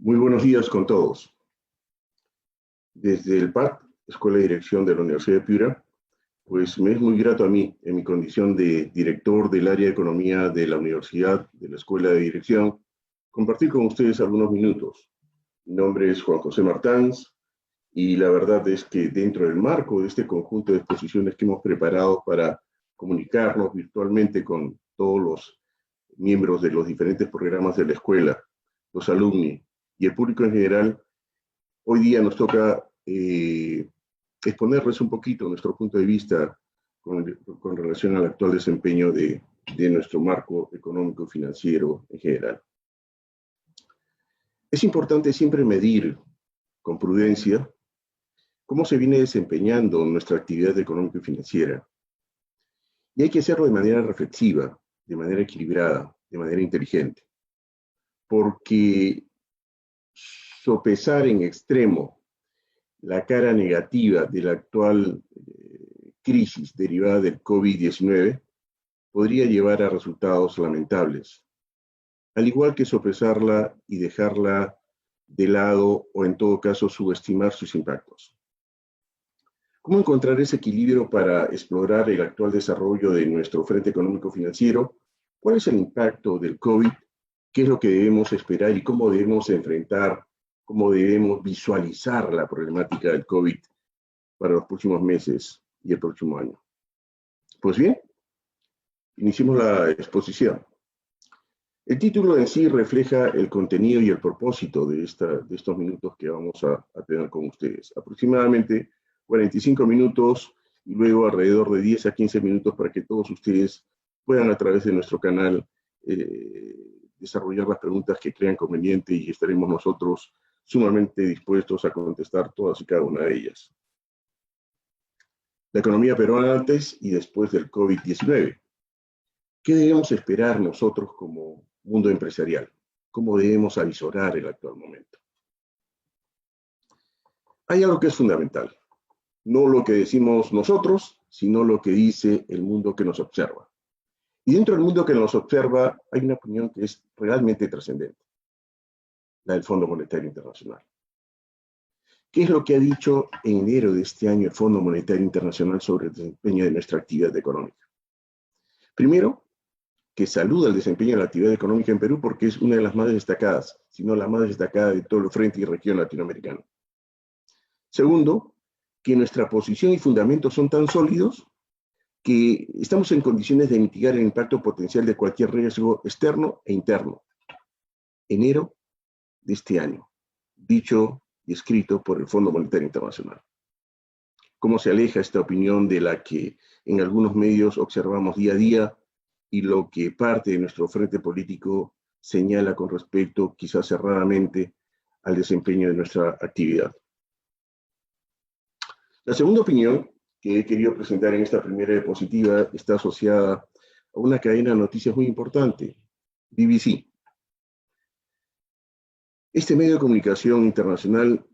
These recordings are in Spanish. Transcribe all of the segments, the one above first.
Muy buenos días con todos. Desde el PAC, Escuela de Dirección de la Universidad de Piura, pues me es muy grato a mí, en mi condición de director del área de economía de la Universidad, de la Escuela de Dirección, compartir con ustedes algunos minutos. Mi nombre es Juan José Martans y la verdad es que dentro del marco de este conjunto de exposiciones que hemos preparado para comunicarnos virtualmente con todos los miembros de los diferentes programas de la escuela, los alumni y el público en general, hoy día nos toca exponerles un poquito nuestro punto de vista con relación al actual desempeño de nuestro marco económico y financiero en general. Es importante siempre medir con prudencia cómo se viene desempeñando nuestra actividad económica y financiera. Y hay que hacerlo de manera reflexiva, de manera equilibrada, de manera inteligente. Porque sopesar en extremo la cara negativa de la actual crisis derivada del COVID-19 podría llevar a resultados lamentables, al igual que sopesarla y dejarla de lado o en todo caso subestimar sus impactos. ¿Cómo encontrar ese equilibrio para explorar el actual desarrollo de nuestro frente económico-financiero? ¿Cuál es el impacto del COVID? ¿Qué es lo que debemos esperar y cómo debemos enfrentar, cómo debemos visualizar la problemática del COVID para los próximos meses y el próximo año? Pues bien, iniciemos la exposición. El título en sí refleja el contenido y el propósito de estos minutos que vamos a tener con ustedes. Aproximadamente 45 minutos y luego alrededor de 10 a 15 minutos para que todos ustedes puedan a través de nuestro canal desarrollar las preguntas que crean conveniente y estaremos nosotros sumamente dispuestos a contestar todas y cada una de ellas. La economía peruana antes y después del COVID-19. ¿Qué debemos esperar nosotros como mundo empresarial? ¿Cómo debemos avisorar el actual momento? Hay algo que es fundamental. No lo que decimos nosotros, sino lo que dice el mundo que nos observa. Y dentro del mundo que nos observa hay una opinión que es realmente trascendente, la del Fondo Monetario Internacional. ¿Qué es lo que ha dicho en enero de este año el Fondo Monetario Internacional sobre el desempeño de nuestra actividad económica? Primero, que saluda el desempeño de la actividad económica en Perú porque es una de las más destacadas, si no la más destacada de todo el frente y región latinoamericana. Segundo, que nuestra posición y fundamentos son tan sólidos que estamos en condiciones de mitigar el impacto potencial de cualquier riesgo externo e interno. Enero de este año, dicho y escrito por el Fondo Monetario Internacional. ¿Cómo se aleja esta opinión de la que en algunos medios observamos día a día y lo que parte de nuestro frente político señala con respecto, quizás erradamente, al desempeño de nuestra actividad? La segunda opinión que he querido presentar en esta primera diapositiva está asociada a una cadena de noticias muy importante, BBC. Este medio de comunicación internacional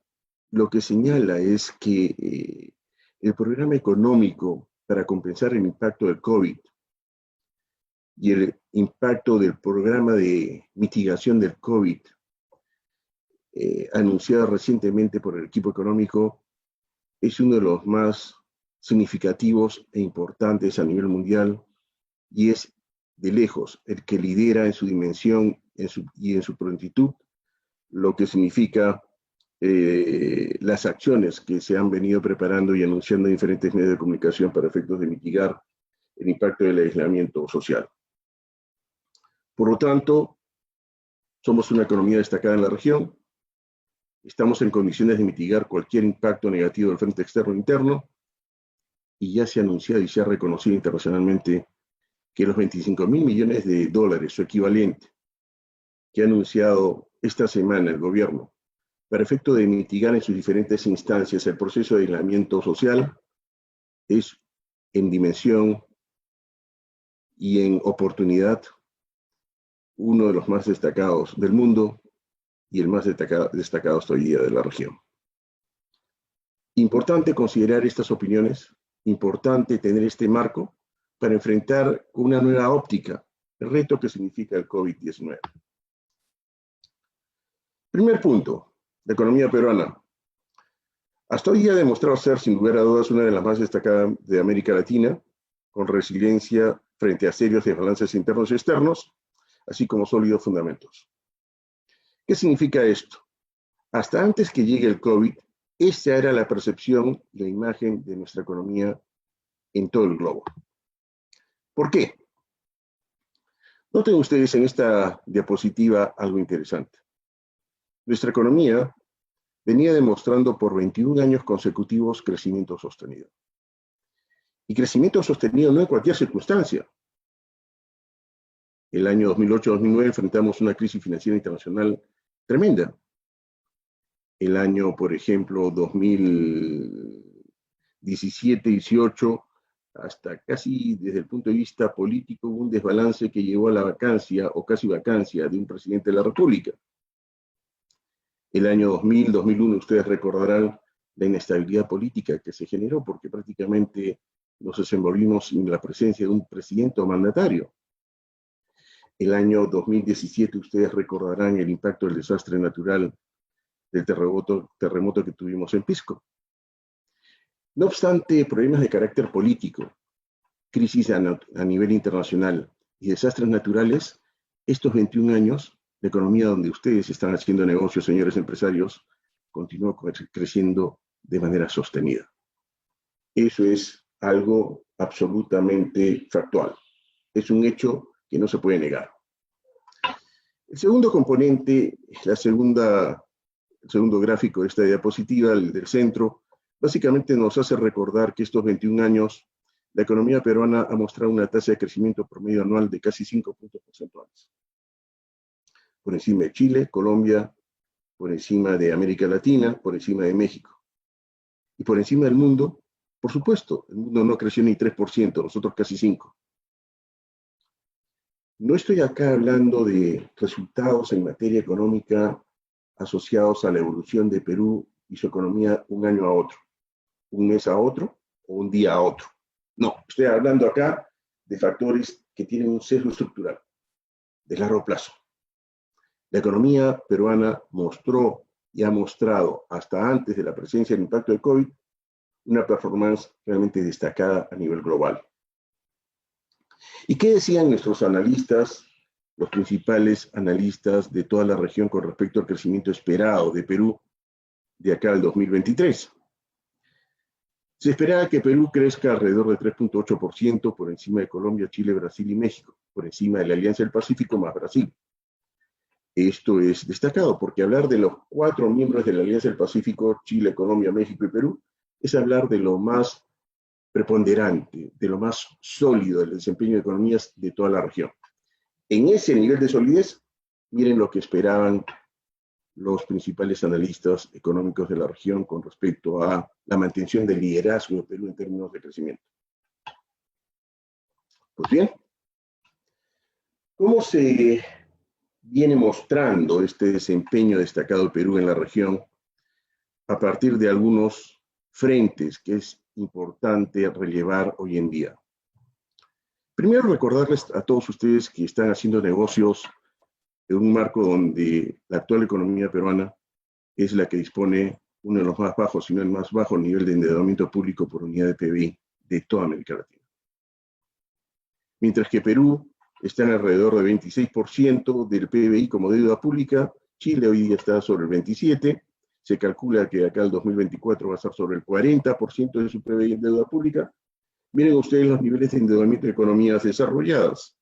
lo que señala es que el programa económico para compensar el impacto del COVID y el impacto del programa de mitigación del COVID anunciado recientemente por el equipo económico es uno de los más significativos e importantes a nivel mundial y es de lejos el que lidera en su dimensión y en su prontitud lo que significa las acciones que se han venido preparando y anunciando en diferentes medios de comunicación para efectos de mitigar el impacto del aislamiento social. Por lo tanto, somos una economía destacada en la región, estamos en condiciones de mitigar cualquier impacto negativo del frente externo e interno, y ya se ha anunciado y se ha reconocido internacionalmente que los 25.000 millones de dólares, su equivalente, que ha anunciado esta semana el gobierno, para efecto de mitigar en sus diferentes instancias el proceso de aislamiento social, es en dimensión y en oportunidad uno de los más destacados del mundo y el más destacado hasta hoy día de la región. Importante considerar estas opiniones, importante tener este marco para enfrentar una nueva óptica el reto que significa el COVID-19. Primer punto, la economía peruana. Hasta hoy ha demostrado ser, sin lugar a dudas, una de las más destacadas de América Latina, con resiliencia frente a serios desbalances internos y externos, así como sólidos fundamentos. ¿Qué significa esto? Hasta antes que llegue el COVID, esta era la percepción y la imagen de nuestra economía en todo el globo. ¿Por qué? Noten ustedes en esta diapositiva algo interesante. Nuestra economía venía demostrando por 21 años consecutivos crecimiento sostenido. Y crecimiento sostenido no en cualquier circunstancia. El año 2008-2009 enfrentamos una crisis financiera internacional tremenda. El año, por ejemplo, 2017-18, hasta casi desde el punto de vista político, un desbalance que llevó a la vacancia o casi vacancia de un presidente de la República. El año 2000-2001, ustedes recordarán la inestabilidad política que se generó porque prácticamente nos desenvolvimos en la presencia de un presidente o mandatario. El año 2017, ustedes recordarán el impacto del desastre natural del terremoto que tuvimos en Pisco. No obstante, problemas de carácter político, crisis a nivel internacional y desastres naturales, estos 21 años, la economía donde ustedes están haciendo negocios, señores empresarios, continuó creciendo de manera sostenida. Eso es algo absolutamente factual. Es un hecho que no se puede negar. El segundo componente, el segundo gráfico de esta diapositiva, el del centro, básicamente nos hace recordar que estos 21 años la economía peruana ha mostrado una tasa de crecimiento promedio anual de casi 5 puntos porcentuales. Por encima de Chile, Colombia, por encima de América Latina, por encima de México. Y por encima del mundo, por supuesto, el mundo no creció ni 3%, nosotros casi 5%. No estoy acá hablando de resultados en materia económica asociados a la evolución de Perú y su economía un año a otro, un mes a otro o un día a otro. No, estoy hablando acá de factores que tienen un sesgo estructural de largo plazo. La economía peruana mostró y ha mostrado hasta antes de la presencia del impacto del COVID una performance realmente destacada a nivel global. ¿Y qué decían nuestros analistas, los principales analistas de toda la región con respecto al crecimiento esperado de Perú de acá al 2023? Se esperaba que Perú crezca alrededor de 3.8% por encima de Colombia, Chile, Brasil y México, por encima de la Alianza del Pacífico más Brasil. Esto es destacado porque hablar de los 4 miembros de la Alianza del Pacífico, Chile, Colombia, México y Perú, es hablar de lo más preponderante, de lo más sólido del desempeño de economías de toda la región. En ese nivel de solidez, miren lo que esperaban los principales analistas económicos de la región con respecto a la mantención del liderazgo de Perú en términos de crecimiento. Pues bien, ¿cómo se viene mostrando este desempeño destacado de Perú en la región a partir de algunos frentes que es importante relevar hoy en día? Primero, recordarles a todos ustedes que están haciendo negocios en un marco donde la actual economía peruana es la que dispone uno de los más bajos, si no el más bajo nivel de endeudamiento público por unidad de PBI de toda América Latina. Mientras que Perú está en alrededor del 26% del PBI como deuda pública, Chile hoy día está sobre el 27%, se calcula que acá el 2024 va a estar sobre el 40% de su PBI en deuda pública. Miren ustedes los niveles de endeudamiento de economías desarrolladas.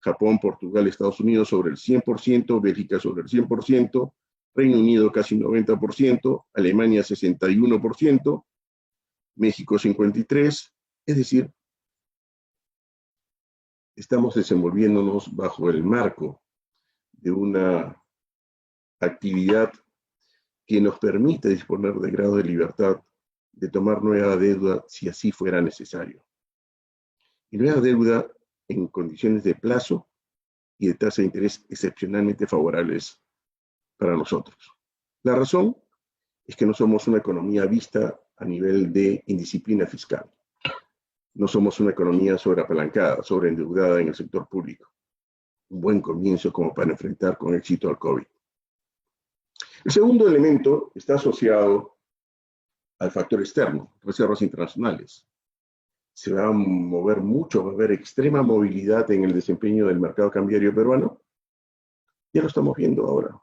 Japón, Portugal, Estados Unidos sobre el 100%, Bélgica sobre el 100%, Reino Unido casi 90%, Alemania 61%, México 53%, es decir, estamos desenvolviéndonos bajo el marco de una actividad que nos permite disponer de grado de libertad de tomar nueva deuda si así fuera necesario. Y nueva deuda en condiciones de plazo y de tasa de interés excepcionalmente favorables para nosotros. La razón es que no somos una economía vista a nivel de indisciplina fiscal. No somos una economía sobreapalancada, sobreendeudada en el sector público. Un buen comienzo como para enfrentar con éxito al COVID. El segundo elemento está asociado al factor externo, reservas internacionales. Se va a mover mucho, va a haber extrema movilidad en el desempeño del mercado cambiario peruano. Ya lo estamos viendo ahora.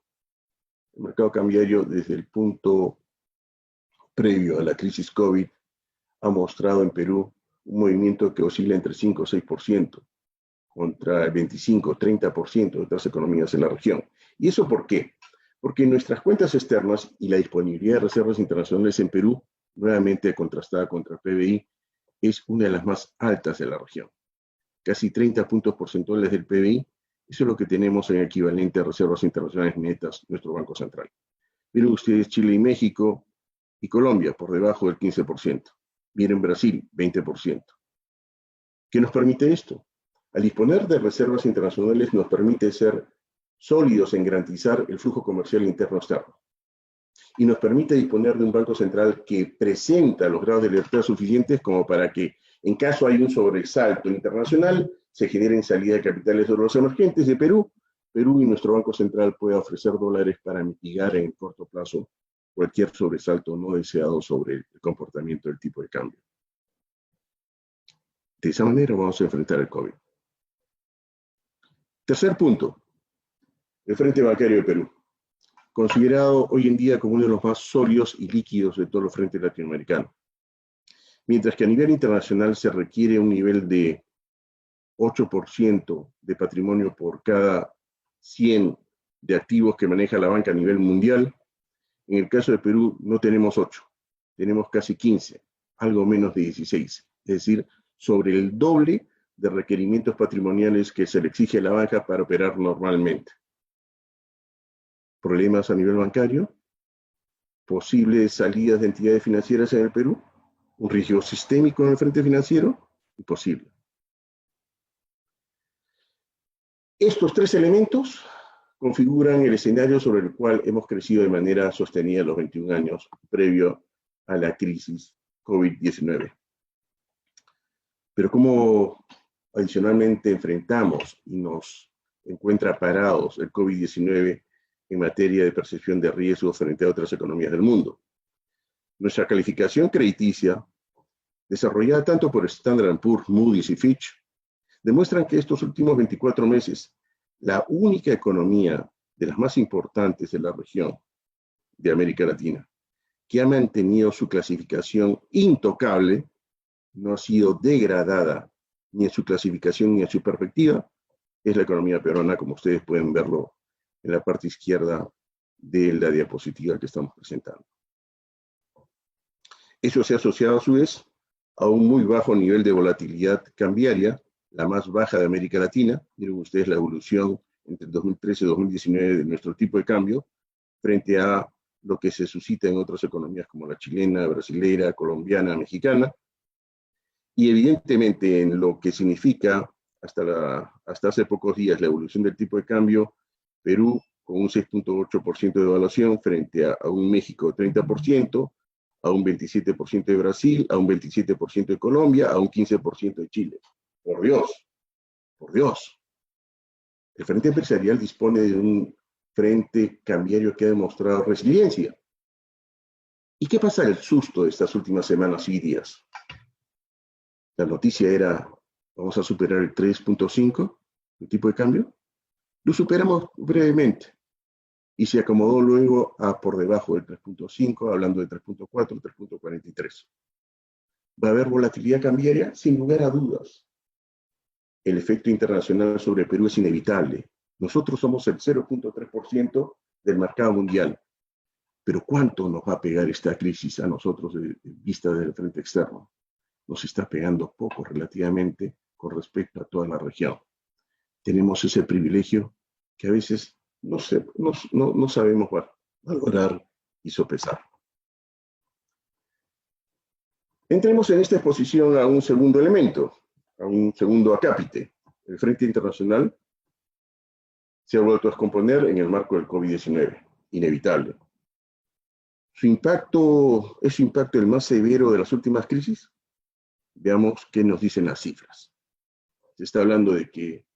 El mercado cambiario, desde el punto previo a la crisis COVID, ha mostrado en Perú un movimiento que oscila entre 5 o 6%, contra el 25 o 30% de otras economías en la región. ¿Y eso por qué? Porque nuestras cuentas externas y la disponibilidad de reservas internacionales en Perú, nuevamente contrastada contra el PBI, es una de las más altas de la región. Casi 30 puntos porcentuales del PBI, eso es lo que tenemos en equivalente a reservas internacionales netas, nuestro Banco Central. Miren ustedes Chile y México y Colombia por debajo del 15%. Miren Brasil, 20%. ¿Qué nos permite esto? Al disponer de reservas internacionales nos permite ser sólidos en garantizar el flujo comercial interno-externo. Y nos permite disponer de un Banco Central que presenta los grados de libertad suficientes como para que, en caso hay un sobresalto internacional, se generen salida de capitales de los emergentes de Perú y nuestro Banco Central pueda ofrecer dólares para mitigar en corto plazo cualquier sobresalto no deseado sobre el comportamiento del tipo de cambio. De esa manera vamos a enfrentar el COVID. Tercer punto, el Frente Bancario de Perú, considerado hoy en día como uno de los más sólidos y líquidos de todos los frentes latinoamericanos. Mientras que a nivel internacional se requiere un nivel de 8% de patrimonio por cada 100 de activos que maneja la banca a nivel mundial, en el caso de Perú no tenemos 8, tenemos casi 15, algo menos de 16, es decir, sobre el doble de requerimientos patrimoniales que se le exige a la banca para operar normalmente. ¿Problemas a nivel bancario? ¿Posibles salidas de entidades financieras en el Perú? ¿Un riesgo sistémico en el frente financiero? Imposible. Estos tres elementos configuran el escenario sobre el cual hemos crecido de manera sostenida en los 21 años previo a la crisis COVID-19. Pero ¿cómo adicionalmente enfrentamos y nos encuentra parados el COVID-19 en materia de percepción de riesgos frente a otras economías del mundo? Nuestra calificación crediticia, desarrollada tanto por Standard & Poor's, Moody's y Fitch, demuestran que estos últimos 24 meses, la única economía de las más importantes de la región de América Latina que ha mantenido su clasificación intocable, no ha sido degradada ni en su clasificación ni en su perspectiva, es la economía peruana, como ustedes pueden verlo en la parte izquierda de la diapositiva que estamos presentando. Eso se ha asociado a su vez a un muy bajo nivel de volatilidad cambiaria, la más baja de América Latina. Miren ustedes la evolución entre 2013 y 2019 de nuestro tipo de cambio frente a lo que se suscita en otras economías como la chilena, brasilera, colombiana, mexicana. Y evidentemente en lo que significa hasta hace pocos días la evolución del tipo de cambio, Perú con un 6.8% de devaluación frente a un México de 30%, a un 27% de Brasil, a un 27% de Colombia, a un 15% de Chile. Por Dios, por Dios. El Frente Empresarial dispone de un frente cambiario que ha demostrado resiliencia. ¿Y qué pasa el susto de estas últimas semanas y días? La noticia era, vamos a superar el 3.5, el tipo de cambio. Lo superamos brevemente y se acomodó luego a por debajo del 3.5, hablando de 3.4, 3.43. ¿Va a haber volatilidad cambiaria? Sin lugar a dudas. El efecto internacional sobre Perú es inevitable. Nosotros somos el 0.3% del mercado mundial. Pero ¿cuánto nos va a pegar esta crisis a nosotros de vista del frente externo? Nos está pegando poco relativamente con respecto a toda la región. Tenemos ese privilegio que a veces no sabemos valorar y sopesar. Entremos en esta exposición a un segundo elemento, a un segundo acápite. El frente internacional se ha vuelto a descomponer en el marco del COVID-19, inevitable. ¿Es su impacto el más severo de las últimas crisis? Veamos qué nos dicen las cifras. Se está hablando de que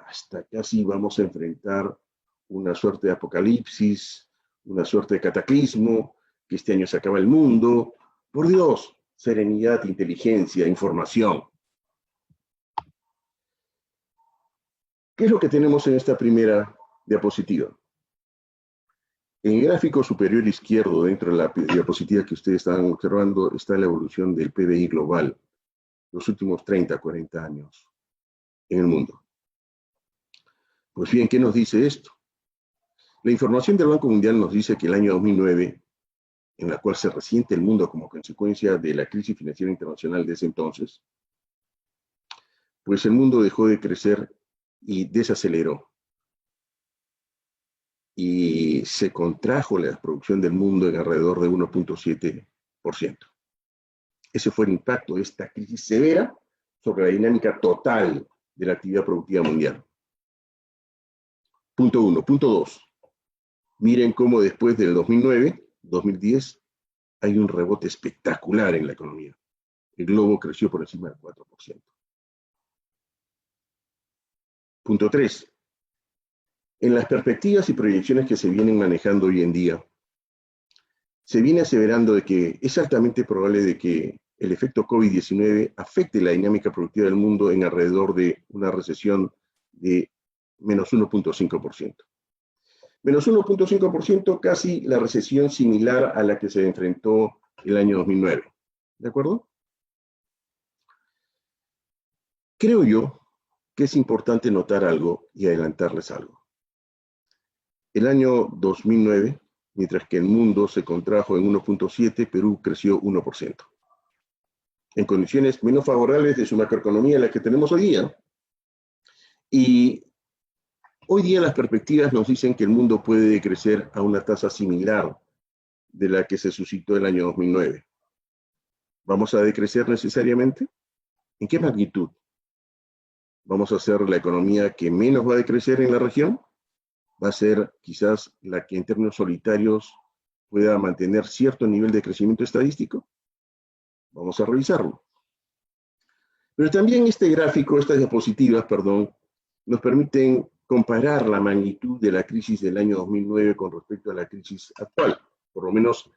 hasta casi vamos a enfrentar una suerte de apocalipsis, una suerte de cataclismo, que este año se acaba el mundo. Por Dios, serenidad, inteligencia, información. ¿Qué es lo que tenemos en esta primera diapositiva? En el gráfico superior izquierdo, dentro de la diapositiva que ustedes están observando, está la evolución del PBI global, los últimos 30, 40 años en el mundo. Pues bien, ¿qué nos dice esto? La información del Banco Mundial nos dice que el año 2009, en la cual se resiente el mundo como consecuencia de la crisis financiera internacional de ese entonces, pues el mundo dejó de crecer y desaceleró. Y se contrajo la producción del mundo en alrededor de 1.7%. Ese fue el impacto de esta crisis severa sobre la dinámica total de la actividad productiva mundial. Punto 1. Punto 2. Miren cómo después del 2009, 2010, hay un rebote espectacular en la economía. El globo creció por encima del 4%. Punto 3. En las perspectivas y proyecciones que se vienen manejando hoy en día, se viene aseverando de que es altamente probable de que el efecto COVID-19 afecte la dinámica productiva del mundo en alrededor de una recesión de menos 1.5%. Menos 1.5%, casi la recesión similar a la que se enfrentó el año 2009. ¿De acuerdo? Creo yo que es importante notar algo y adelantarles algo. El año 2009, mientras que el mundo se contrajo en 1.7%, Perú creció 1%. En condiciones menos favorables de su macroeconomía en la que tenemos hoy día. Y hoy día las perspectivas nos dicen que el mundo puede crecer a una tasa similar de la que se suscitó el año 2009. ¿Vamos a decrecer necesariamente? ¿En qué magnitud? ¿Vamos a ser la economía que menos va a decrecer en la región? ¿Va a ser quizás la que en términos solitarios pueda mantener cierto nivel de crecimiento estadístico? Vamos a revisarlo. Pero también este gráfico, estas diapositivas, perdón, nos permiten comparar la magnitud de la crisis del año 2009 con respecto a la crisis actual, por lo menos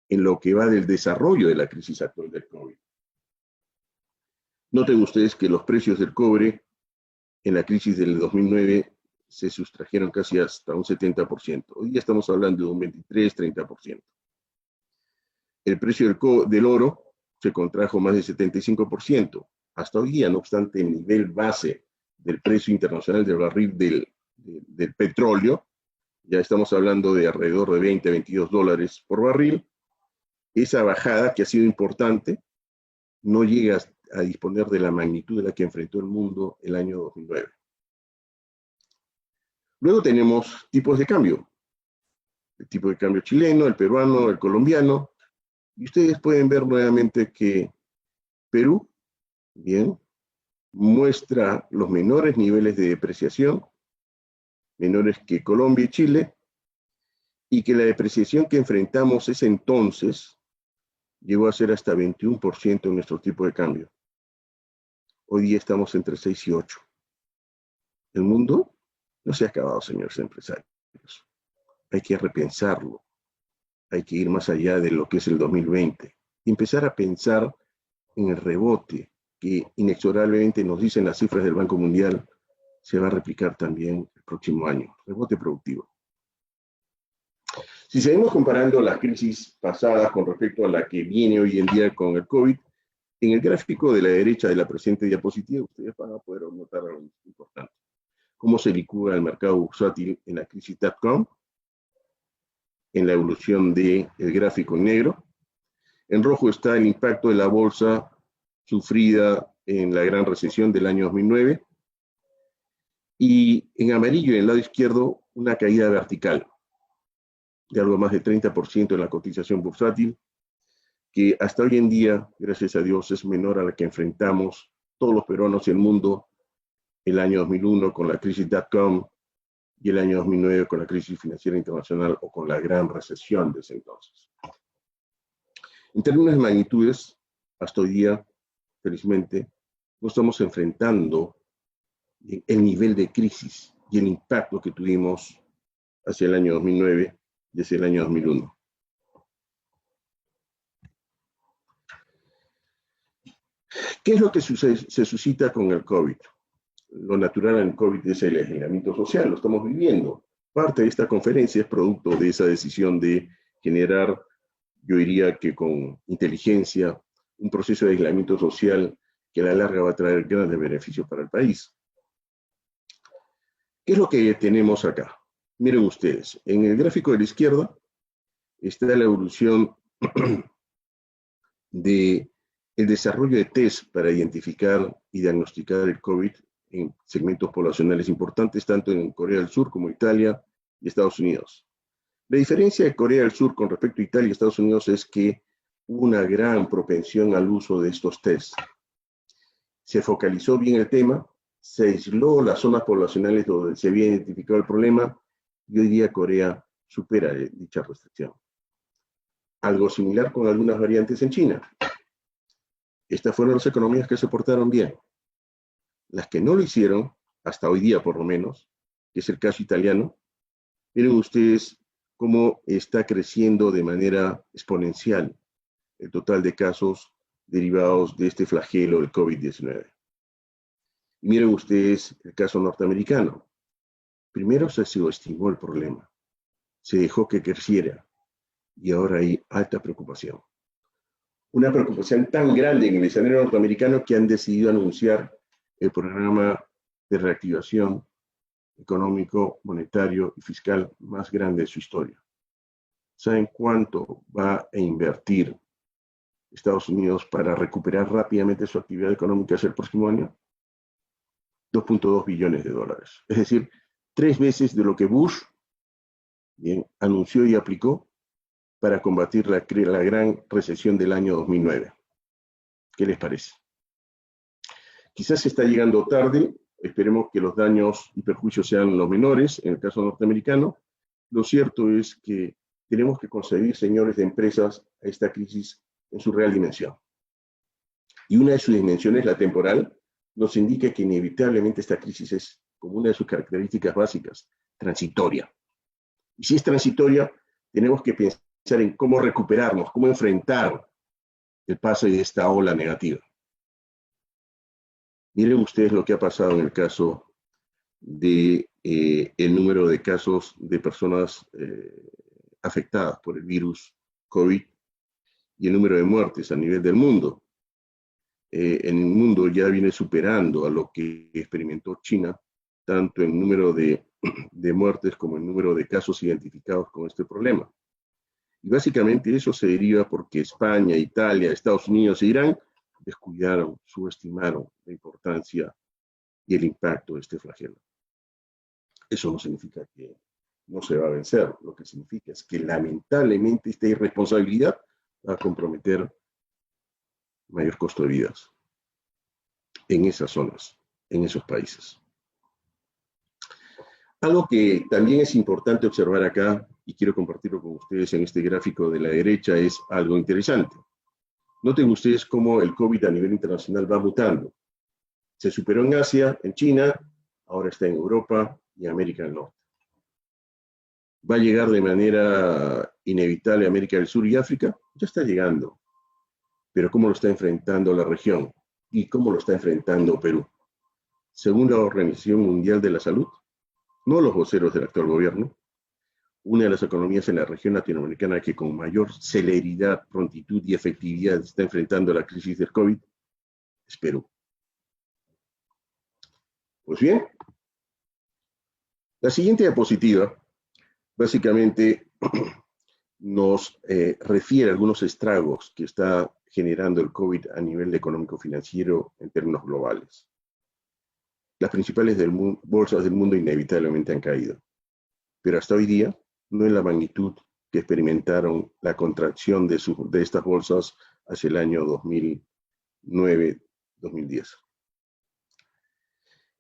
en lo que va del desarrollo de la crisis actual del COVID. Noten ustedes que los precios del cobre en la crisis del 2009 se sustrajeron casi hasta un 70%. Hoy ya estamos hablando de un 23-30%. El precio del oro se contrajo más del 75%. Hasta hoy día, no obstante, el nivel base del precio internacional del barril del petróleo, ya estamos hablando de alrededor de 20 a 22 dólares por barril. Esa bajada, que ha sido importante, no llega a disponer de la magnitud de la que enfrentó el mundo el año 2009. Luego tenemos tipos de cambio. El tipo de cambio chileno, el peruano, el colombiano. Y ustedes pueden ver nuevamente que Perú, bien, muestra los menores niveles de depreciación, menores que Colombia y Chile, y que la depreciación que enfrentamos ese entonces llegó a ser hasta 21% en nuestro tipo de cambio. Hoy día estamos entre 6 y 8. El mundo no se ha acabado, señores empresarios. Hay que repensarlo. Hay que ir más allá de lo que es el 2020 y empezar a pensar en el rebote que inexorablemente nos dicen las cifras del Banco Mundial se va a replicar también el próximo año. Rebote productivo. Si seguimos comparando las crisis pasadas con respecto a la que viene hoy en día con el COVID, en el gráfico de la derecha de la presente diapositiva ustedes van a poder notar algo importante. Cómo se licúa el mercado bursátil en la crisis .com, en la evolución del gráfico en negro. En rojo está el impacto de la bolsa sufrida en la gran recesión del año 2009. Y en amarillo, en el lado izquierdo, una caída vertical de algo más de 30% en la cotización bursátil, que hasta hoy en día, gracias a Dios, es menor a la que enfrentamos todos los peruanos y el mundo el año 2001 con la crisis .com y el año 2009 con la crisis financiera internacional o con la gran recesión de ese entonces. En términos de magnitudes, hasta hoy día, felizmente, no estamos enfrentando el nivel de crisis y el impacto que tuvimos hacia el año 2009 desde el año 2001. ¿Qué es lo que se suscita con el COVID? Lo natural en el COVID es el aislamiento social, lo estamos viviendo. Parte de esta conferencia es producto de esa decisión de generar, yo diría que con inteligencia, un proceso de aislamiento social que a la larga va a traer grandes beneficios para el país. ¿Qué es lo que tenemos acá? Miren ustedes, en el gráfico de la izquierda está la evolución del desarrollo de test para identificar y diagnosticar el COVID en segmentos poblacionales importantes, tanto en Corea del Sur como Italia y Estados Unidos. La diferencia de Corea del Sur con respecto a Italia y Estados Unidos es que hubo una gran propensión al uso de estos tests. Se focalizó bien el tema, se aisló las zonas poblacionales donde se había identificado el problema, y hoy día Corea supera dicha restricción. Algo similar con algunas variantes en China. Estas fueron las economías que se portaron bien. Las que no lo hicieron, hasta hoy día por lo menos, que es el caso italiano, miren ustedes cómo está creciendo de manera exponencial el total de casos derivados de este flagelo del COVID-19. Miren ustedes el caso norteamericano. Primero se subestimó el problema, se dejó que creciera y ahora hay alta preocupación. Una preocupación tan grande en el escenario norteamericano que han decidido anunciar el programa de reactivación económico, monetario y fiscal más grande de su historia. ¿Saben cuánto va a invertir Estados Unidos para recuperar rápidamente su actividad económica hacia el próximo año? 2.2 billones de dólares. Es decir, 3 veces de lo que Bush anunció y aplicó para combatir la gran recesión del año 2009. ¿Qué les parece? Quizás se está llegando tarde, esperemos que los daños y perjuicios sean los menores en el caso norteamericano. Lo cierto es que tenemos que concebir, señores de empresas, a esta crisis en su real dimensión. Y una de sus dimensiones, la temporal, nos indica que inevitablemente esta crisis es, como una de sus características básicas, transitoria. Y si es transitoria, tenemos que pensar en cómo recuperarnos, cómo enfrentar el paso de esta ola negativa. Miren ustedes lo que ha pasado en el caso de el número de casos de personas afectadas por el virus COVID y el número de muertes a nivel del mundo. En el mundo ya viene superando a lo que experimentó China, tanto en número de muertes como en número de casos identificados con este problema. Y básicamente eso se deriva porque España, Italia, Estados Unidos e Irán descuidaron, subestimaron la importancia y el impacto de este flagelo. Eso no significa que no se va a vencer, lo que significa es que lamentablemente esta irresponsabilidad va a comprometer mayor costo de vidas en esas zonas, en esos países. Algo que también es importante observar acá, y quiero compartirlo con ustedes en este gráfico de la derecha, es algo interesante. Noten ustedes cómo el COVID a nivel internacional va mutando. Se superó en Asia, en China, ahora está en Europa y América del Norte. ¿Va a llegar de manera inevitable a América del Sur y África? Ya está llegando. Pero ¿cómo lo está enfrentando la región? ¿Y cómo lo está enfrentando Perú? Según la Organización Mundial de la Salud, no los voceros del actual gobierno, una de las economías en la región latinoamericana que con mayor celeridad, prontitud y efectividad está enfrentando la crisis del COVID es Perú. Pues bien, la siguiente diapositiva básicamente nos refiere a algunos estragos que está generando el COVID a nivel económico-financiero en términos globales. Las principales bolsas del mundo inevitablemente han caído, pero hasta hoy día no en la magnitud que experimentaron la contracción de estas bolsas hacia el año 2009-2010.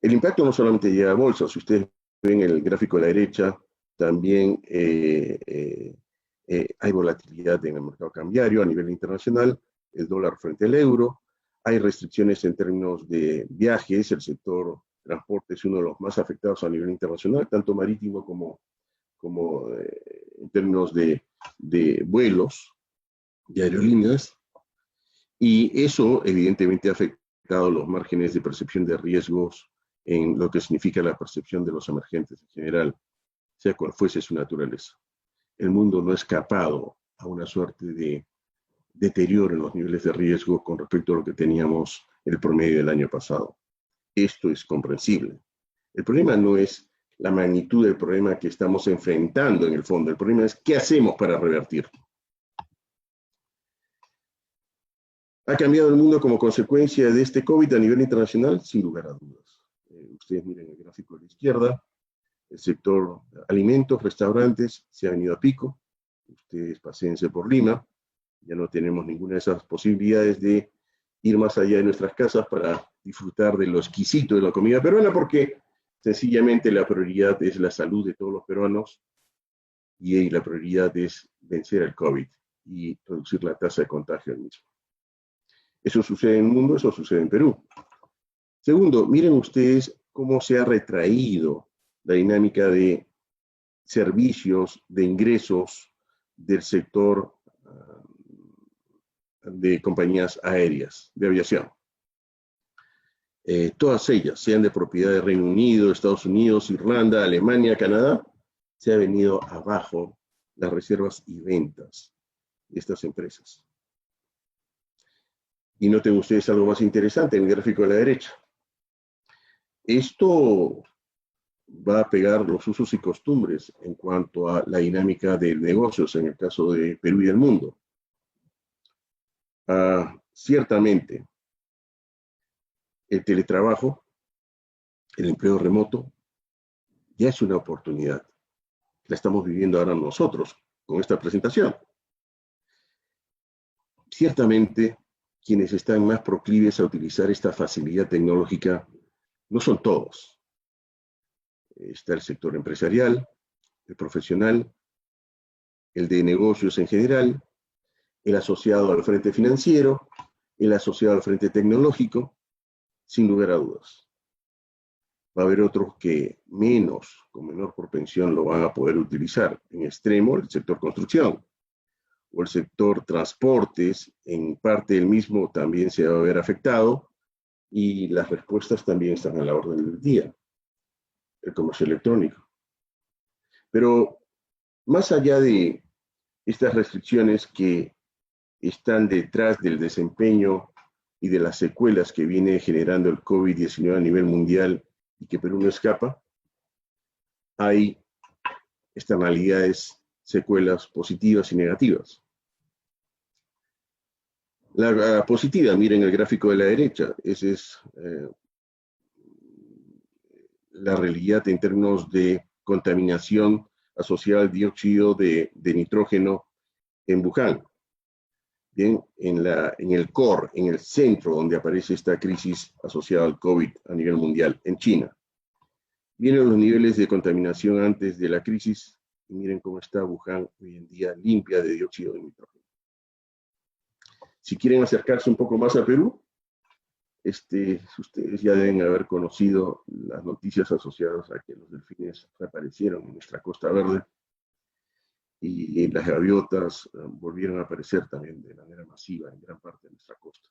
El impacto no solamente llega a bolsas, si ustedes ven el gráfico de la derecha, también hay volatilidad en el mercado cambiario a nivel internacional, el dólar frente al euro, hay restricciones en términos de viajes, el sector transporte es uno de los más afectados a nivel internacional, tanto marítimo como como en términos de vuelos, de aerolíneas, y eso evidentemente ha afectado los márgenes de percepción de riesgos en lo que significa la percepción de los emergentes en general, sea cual fuese su naturaleza. El mundo no ha escapado a una suerte de deterioro en los niveles de riesgo con respecto a lo que teníamos en el promedio del año pasado. Esto es comprensible. El problema no es la magnitud del problema que estamos enfrentando en el fondo. El problema es qué hacemos para revertirlo. ¿Ha cambiado el mundo como consecuencia de este COVID a nivel internacional? Sin lugar a dudas. Ustedes miren el gráfico de la izquierda, el sector alimentos, restaurantes, se ha venido a pico. Ustedes paséense por Lima, ya no tenemos ninguna de esas posibilidades de ir más allá de nuestras casas para disfrutar de lo exquisito de la comida peruana, porque sencillamente la prioridad es la salud de todos los peruanos y la prioridad es vencer el COVID y reducir la tasa de contagio del mismo. Eso sucede en el mundo, eso sucede en Perú. Segundo, miren ustedes cómo se ha retraído la dinámica de servicios, de ingresos del sector de compañías aéreas, de aviación. Todas ellas, sean de propiedad de Reino Unido, Estados Unidos, Irlanda, Alemania, Canadá, se ha venido abajo las reservas y ventas de estas empresas. Y noten ustedes algo más interesante en el gráfico de la derecha. Esto va a pegar los usos y costumbres en cuanto a la dinámica de negocios en el caso de Perú y del mundo. Ciertamente, el teletrabajo, el empleo remoto, ya es una oportunidad. La estamos viviendo ahora nosotros con esta presentación. Ciertamente, quienes están más proclives a utilizar esta facilidad tecnológica no son todos. Está el sector empresarial, el profesional, el de negocios en general, el asociado al frente financiero, el asociado al frente tecnológico, sin lugar a dudas. Va a haber otros que con menor propensión lo van a poder utilizar. En extremo, el sector construcción o el sector transportes, en parte del mismo también se va a ver afectado y las respuestas también están a la orden del día. El comercio electrónico. Pero más allá de estas restricciones que están detrás del desempeño y de las secuelas que viene generando el COVID-19 a nivel mundial y que Perú no escapa, hay externalidades, secuelas positivas y negativas. La positiva, miren el gráfico de la derecha, esa es la realidad en términos de contaminación asociada al dióxido de nitrógeno en Wuhan. Bien, en el core, en el centro donde aparece esta crisis asociada al COVID a nivel mundial, en China. Miren los niveles de contaminación antes de la crisis y miren cómo está Wuhan hoy en día limpia de dióxido de nitrógeno. Si quieren acercarse un poco más a Perú, ustedes ya deben haber conocido las noticias asociadas a que los delfines reaparecieron en nuestra Costa Verde y las gaviotas volvieron a aparecer también de manera masiva en gran parte de nuestra costa.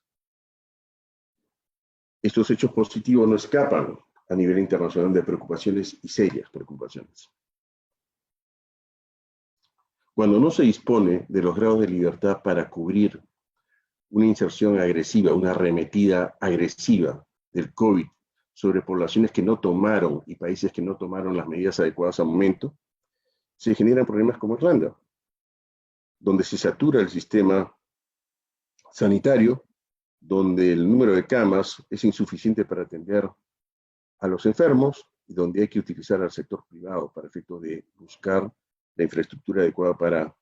Estos hechos positivos no escapan a nivel internacional de preocupaciones y serias preocupaciones. Cuando no se dispone de los grados de libertad para cubrir una inserción agresiva, una arremetida agresiva del COVID sobre poblaciones que no tomaron y países que no tomaron las medidas adecuadas al momento, se generan problemas como Irlanda, donde se satura el sistema sanitario, donde el número de camas es insuficiente para atender a los enfermos y donde hay que utilizar al sector privado para efecto de buscar la infraestructura adecuada para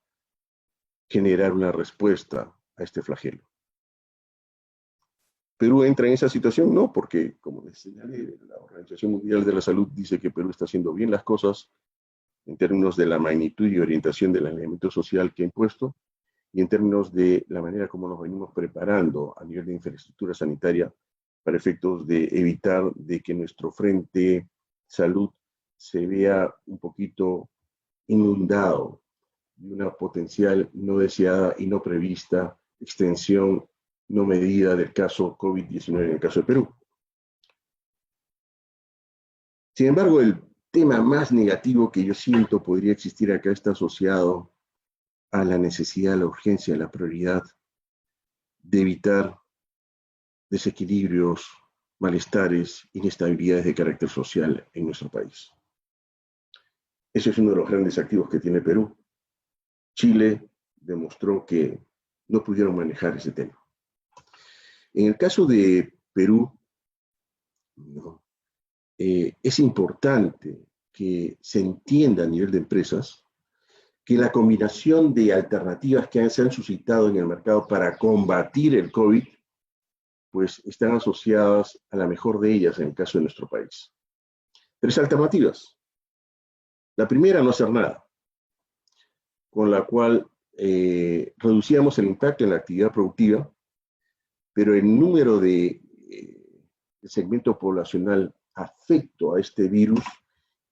generar una respuesta a este flagelo. ¿Perú entra en esa situación? No, porque, como les señalé, la Organización Mundial de la Salud dice que Perú está haciendo bien las cosas en términos de la magnitud y orientación del alineamiento social que ha impuesto y en términos de la manera como nos venimos preparando a nivel de infraestructura sanitaria para efectos de evitar de que nuestro frente salud se vea un poquito inundado de una potencial no deseada y no prevista extensión no medida del caso COVID-19 en el caso de Perú. Sin embargo, el tema más negativo que yo siento podría existir acá está asociado a la necesidad, la urgencia, la prioridad de evitar desequilibrios, malestares, inestabilidades de carácter social en nuestro país. Ese es uno de los grandes activos que tiene Perú. Chile demostró que no pudieron manejar ese tema. En el caso de Perú, no, es importante que se entienda a nivel de empresas que la combinación de alternativas que se han suscitado en el mercado para combatir el COVID, pues están asociadas a la mejor de ellas en el caso de nuestro país. 3 alternativas. La primera, no hacer nada, con la cual reducíamos el impacto en la actividad productiva, pero el número de segmento poblacional afecto a este virus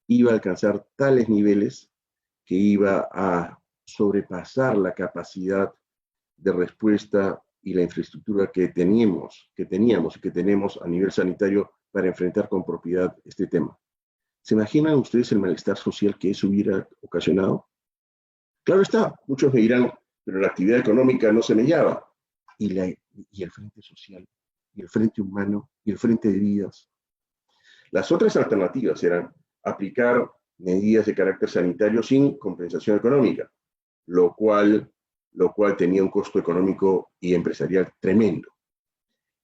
iba a alcanzar tales niveles que iba a sobrepasar la capacidad de respuesta y la infraestructura que teníamos y que tenemos a nivel sanitario para enfrentar con propiedad este tema. ¿Se imaginan ustedes el malestar social que eso hubiera ocasionado? Claro está, muchos me dirán, pero la actividad económica no se mellaba. Y el frente social, y el frente humano, y el frente de vidas. Las otras alternativas eran aplicar medidas de carácter sanitario sin compensación económica, lo cual tenía un costo económico y empresarial tremendo.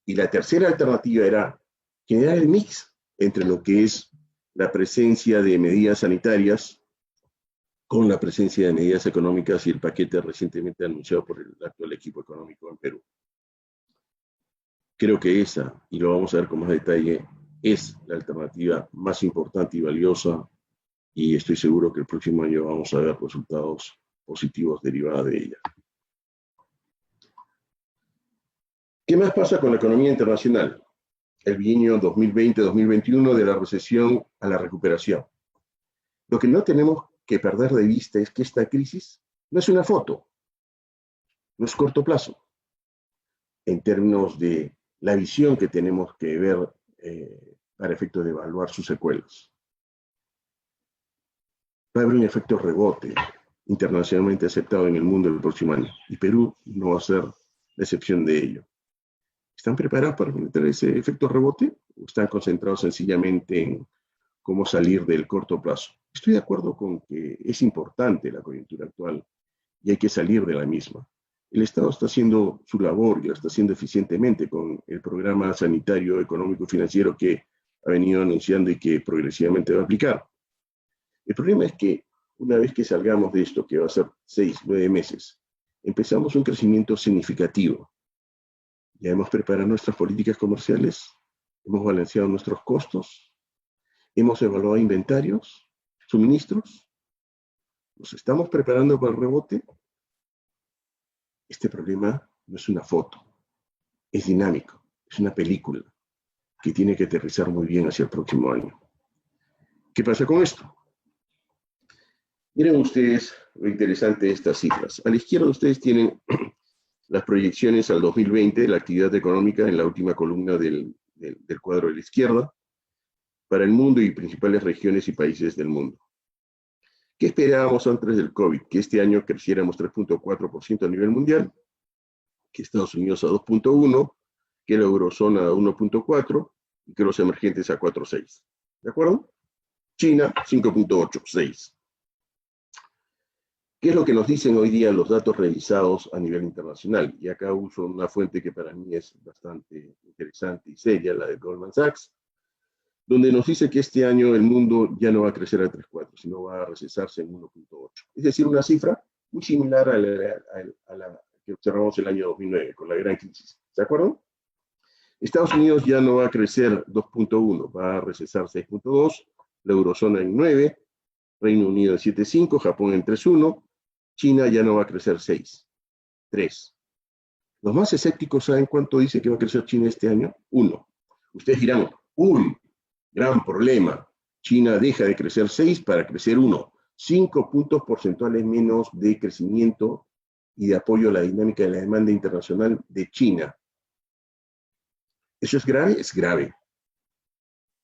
Y la tercera alternativa era generar el mix entre lo que es la presencia de medidas sanitarias con la presencia de medidas económicas y el paquete recientemente anunciado por el actual equipo económico en Perú. Creo que esa, y lo vamos a ver con más detalle, es la alternativa más importante y valiosa, y estoy seguro que el próximo año vamos a ver resultados positivos derivados de ella. ¿Qué más pasa con la economía internacional? El bienio 2020-2021 de la recesión a la recuperación. Lo que no tenemos que perder de vista es que esta crisis no es una foto, no es corto plazo, en términos de la visión que tenemos que ver para efecto de evaluar sus secuelas. Va a haber un efecto rebote internacionalmente aceptado en el mundo el próximo año, y Perú no va a ser la excepción de ello. ¿Están preparados para enfrentar ese efecto rebote o están concentrados sencillamente en cómo salir del corto plazo? Estoy de acuerdo con que es importante la coyuntura actual y hay que salir de la misma. El Estado está haciendo su labor y lo está haciendo eficientemente con el programa sanitario, económico y financiero que ha venido anunciando y que progresivamente va a aplicar. El problema es que una vez que salgamos de esto, que va a ser 6, 9 meses, empezamos un crecimiento significativo. Ya hemos preparado nuestras políticas comerciales, hemos balanceado nuestros costos, hemos evaluado inventarios, suministros, nos estamos preparando para el rebote. Este problema no es una foto, es dinámico, es una película que tiene que aterrizar muy bien hacia el próximo año. ¿Qué pasa con esto? Miren ustedes lo interesante de estas cifras. A la izquierda ustedes tienen las proyecciones al 2020 de la actividad económica en la última columna del cuadro de la izquierda para el mundo y principales regiones y países del mundo. ¿Qué esperábamos antes del COVID? Que este año creciéramos 3.4% a nivel mundial, que Estados Unidos a 2.1%, que la eurozona a 1.4% y que los emergentes a 4.6%. ¿De acuerdo? China 5.8%, 6%. ¿Qué es lo que nos dicen hoy día los datos revisados a nivel internacional? Y acá uso una fuente que para mí es bastante interesante y seria, la de Goldman Sachs, donde nos dice que este año el mundo ya no va a crecer a 3.4, sino va a recesarse en 1.8. Es decir, una cifra muy similar a la que observamos el año 2009, con la gran crisis. ¿De acuerdo? Estados Unidos ya no va a crecer 2.1, va a recesar 6.2, la eurozona en 9, Reino Unido en 7.5, Japón en 3.1, China ya no va a crecer 6, 3. Los más escépticos saben cuánto dice que va a crecer China este año, 1. Ustedes dirán, uy, gran problema, China deja de crecer 6 para crecer 1. 5 puntos porcentuales menos de crecimiento y de apoyo a la dinámica de la demanda internacional de China. ¿Eso es grave? Es grave.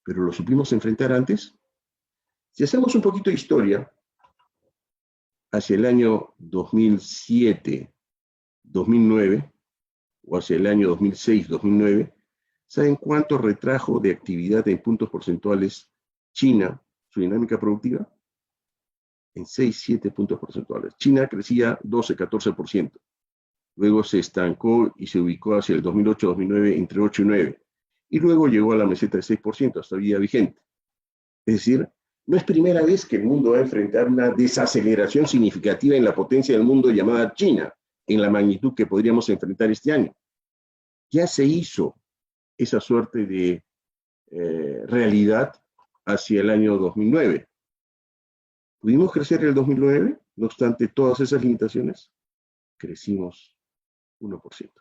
¿Pero lo supimos enfrentar antes? Si hacemos un poquito de historia, hacia el año 2007, 2009, o hacia el año 2006, 2009, ¿saben cuánto retrajo de actividad en puntos porcentuales China, su dinámica productiva? En 6, 7 puntos porcentuales. China crecía 12, 14%. Luego se estancó y se ubicó hacia el 2008, 2009 entre 8 y 9. Y luego llegó a la meseta de 6%, hasta hoy día vigente. Es decir, no es primera vez que el mundo va a enfrentar una desaceleración significativa en la potencia del mundo llamada China, en la magnitud que podríamos enfrentar este año. Ya se hizo esa suerte de realidad hacia el año 2009. ¿Pudimos crecer en el 2009? No obstante todas esas limitaciones, crecimos 1%.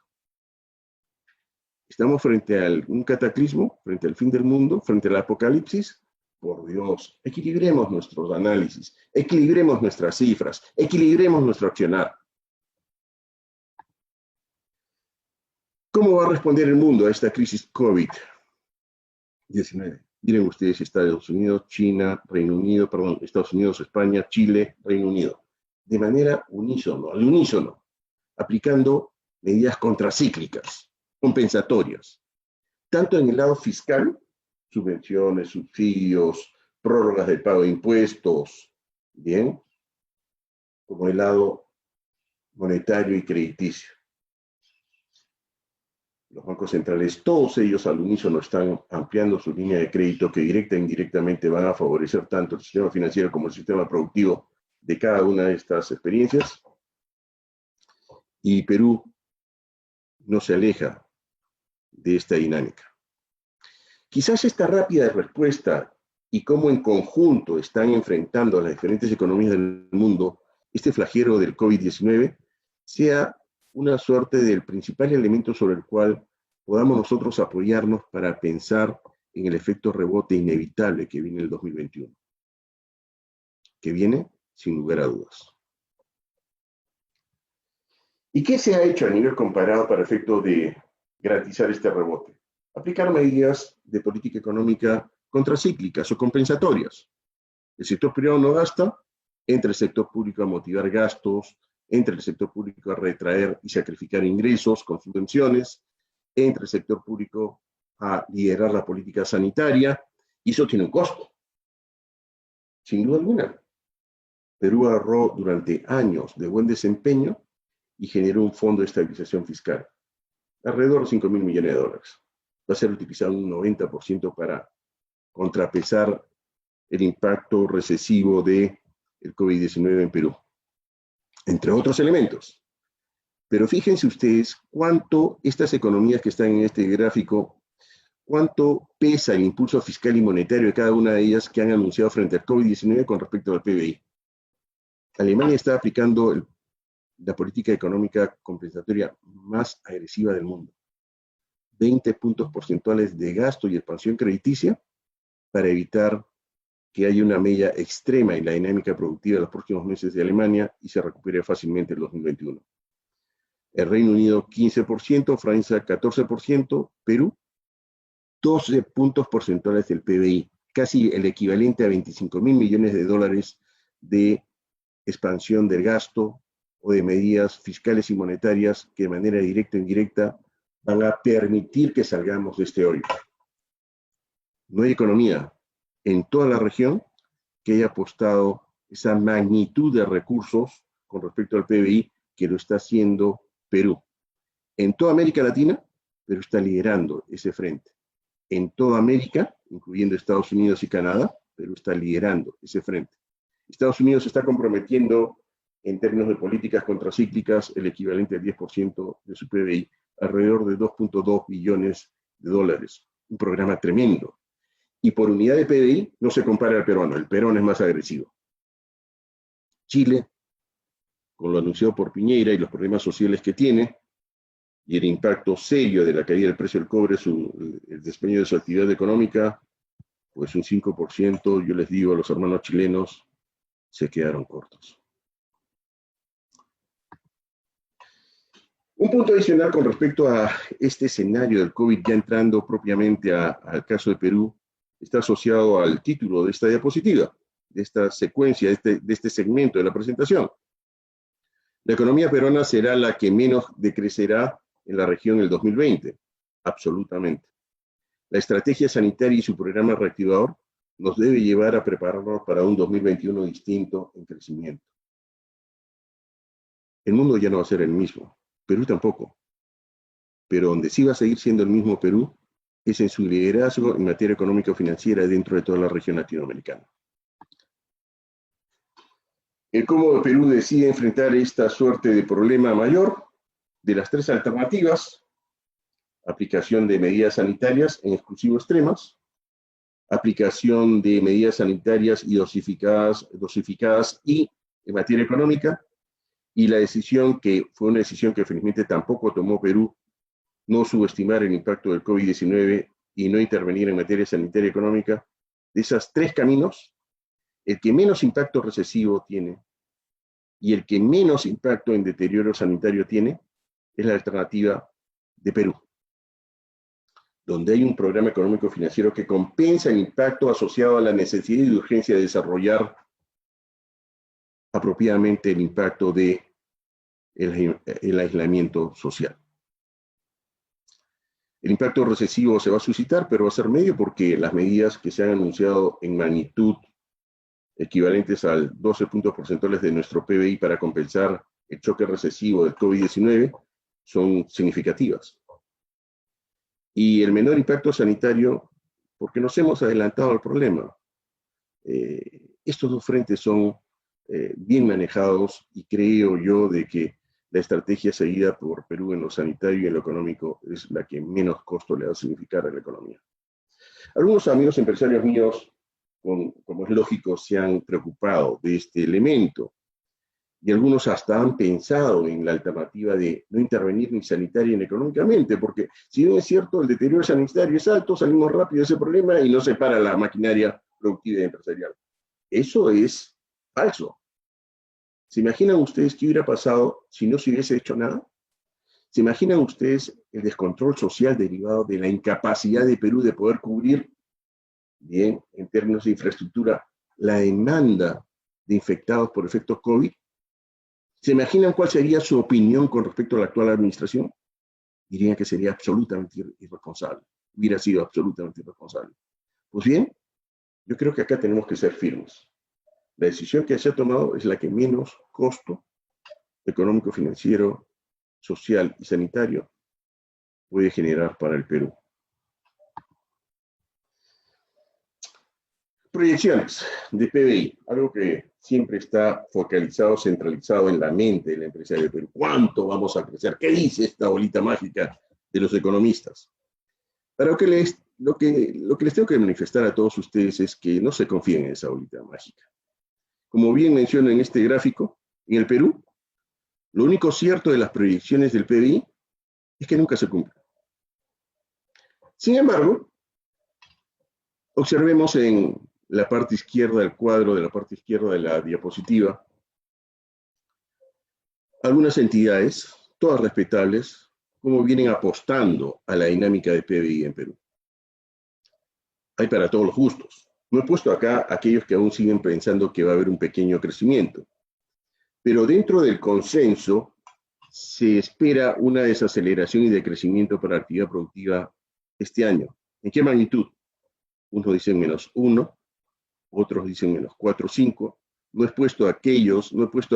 Estamos frente a un cataclismo, frente al fin del mundo, frente al apocalipsis. Por Dios, equilibremos nuestros análisis, equilibremos nuestras cifras, equilibremos nuestro accionar. ¿Cómo va a responder el mundo a esta crisis COVID-19? Miren ustedes, Estados Unidos, China, Reino Unido, perdón, Estados Unidos, España, Chile, Reino Unido. De manera al unísono, aplicando medidas contracíclicas, compensatorias, tanto en el lado fiscal, subvenciones, subsidios, prórrogas de pago de impuestos, bien, como el lado monetario y crediticio. Los bancos centrales, todos ellos al unísono están ampliando su línea de crédito que directa e indirectamente van a favorecer tanto el sistema financiero como el sistema productivo de cada una de estas experiencias. Y Perú no se aleja de esta dinámica. Quizás esta rápida respuesta y cómo en conjunto están enfrentando a las diferentes economías del mundo este flagelo del COVID-19 sea una suerte del principal elemento sobre el cual podamos nosotros apoyarnos para pensar en el efecto rebote inevitable que viene en el 2021. Que viene sin lugar a dudas. ¿Y qué se ha hecho a nivel comparado para efecto de garantizar este rebote? Aplicar medidas de política económica contracíclicas o compensatorias. El sector privado no gasta, entra el sector público a motivar gastos, entra el sector público a retraer y sacrificar ingresos con subvenciones, entra el sector público a liderar la política sanitaria, y eso tiene un costo. Sin duda alguna. Perú ahorró durante años de buen desempeño y generó un fondo de estabilización fiscal, alrededor de $5.000 millones. Va a ser utilizado un 90% para contrapesar el impacto recesivo del COVID-19 en Perú, entre otros elementos. Pero fíjense ustedes cuánto estas economías que están en este gráfico, cuánto pesa el impulso fiscal y monetario de cada una de ellas que han anunciado frente al COVID-19 con respecto al PBI. Alemania está aplicando la política económica compensatoria más agresiva del mundo. 20 puntos porcentuales de gasto y expansión crediticia para evitar que haya una mella extrema en la dinámica productiva de los próximos meses de Alemania y se recupere fácilmente el 2021. El Reino Unido 15%, Francia 14%, Perú 12 puntos porcentuales del PBI, casi el equivalente a $25.000 millones de expansión del gasto o de medidas fiscales y monetarias que de manera directa o indirecta van a permitir que salgamos de este hoyo. No hay economía en toda la región que haya apostado esa magnitud de recursos con respecto al PBI que lo está haciendo Perú. En toda América Latina, Perú está liderando ese frente. En toda América, incluyendo Estados Unidos y Canadá, Perú está liderando ese frente. Estados Unidos se está comprometiendo en términos de políticas contracíclicas el equivalente al 10% de su PBI, alrededor de $2.2 billones. Un programa tremendo. Y por unidad de PBI no se compara al peruano, el peruano es más agresivo. Chile, con lo anunciado por Piñera y los problemas sociales que tiene, y el impacto serio de la caída del precio del cobre, el desempeño de su actividad económica, pues un 5%, yo les digo a los hermanos chilenos, se quedaron cortos. Un punto adicional con respecto a este escenario del COVID, ya entrando propiamente al caso de Perú, está asociado al título de esta diapositiva, de esta secuencia, de este segmento de la presentación. La economía peruana será la que menos decrecerá en la región en el 2020, absolutamente. La estrategia sanitaria y su programa reactivador nos debe llevar a prepararnos para un 2021 distinto en crecimiento. El mundo ya no va a ser el mismo, Perú tampoco, pero donde sí va a seguir siendo el mismo Perú es en su liderazgo en materia económico-financiera dentro de toda la región latinoamericana. El cómo Perú decide enfrentar esta suerte de problema mayor, de las tres alternativas: aplicación de medidas sanitarias en exclusivo extremas, aplicación de medidas sanitarias y dosificadas y en materia económica, y la decisión que fue una decisión que felizmente tampoco tomó Perú, no subestimar el impacto del COVID-19 y no intervenir en materia sanitaria y económica. De esos tres caminos, el que menos impacto recesivo tiene y el que menos impacto en deterioro sanitario tiene es la alternativa de Perú, donde hay un programa económico financiero que compensa el impacto asociado a la necesidad y urgencia de desarrollar apropiadamente el impacto del aislamiento social. El impacto recesivo se va a suscitar, pero va a ser medio porque las medidas que se han anunciado en magnitud equivalentes al 12 puntos porcentuales de nuestro PBI para compensar el choque recesivo del COVID-19 son significativas. Y el menor impacto sanitario, porque nos hemos adelantado al problema. Estos dos frentes son bien manejados y creo yo de que la estrategia seguida por Perú en lo sanitario y en lo económico es la que menos costo le va a significar a la economía. Algunos amigos empresarios míos, como es lógico, se han preocupado de este elemento y algunos hasta han pensado en la alternativa de no intervenir ni sanitaria ni económicamente, porque si bien es cierto, el deterioro sanitario es alto, salimos rápido de ese problema y no se para la maquinaria productiva y empresarial. Eso es falso. ¿Se imaginan ustedes qué hubiera pasado si no se hubiese hecho nada? ¿Se imaginan ustedes el descontrol social derivado de la incapacidad de Perú de poder cubrir, bien, en términos de infraestructura, la demanda de infectados por efectos COVID? ¿Se imaginan cuál sería su opinión con respecto a la actual administración? Dirían que sería absolutamente irresponsable. Hubiera sido absolutamente irresponsable. Pues bien, yo creo que acá tenemos que ser firmes. La decisión que se ha tomado es la que menos costo económico, financiero, social y sanitario puede generar para el Perú. Proyecciones de PBI, algo que siempre está focalizado, centralizado en la mente del empresario del Perú. ¿Cuánto vamos a crecer? ¿Qué dice esta bolita mágica de los economistas? Pero lo que les tengo que manifestar a todos ustedes es que no se confíen en esa bolita mágica. Como bien menciono en este gráfico, en el Perú, lo único cierto de las proyecciones del PBI es que nunca se cumplen. Sin embargo, observemos en la parte izquierda del cuadro, de la parte izquierda de la diapositiva, algunas entidades, todas respetables, como vienen apostando a la dinámica de PBI en Perú. Hay para todos los gustos. No he puesto acá aquellos que aún siguen pensando que va a haber un pequeño crecimiento. Pero dentro del consenso se espera una desaceleración y decrecimiento para la actividad productiva este año. ¿En qué magnitud? Unos dicen -1, otros dicen -4,5. No he puesto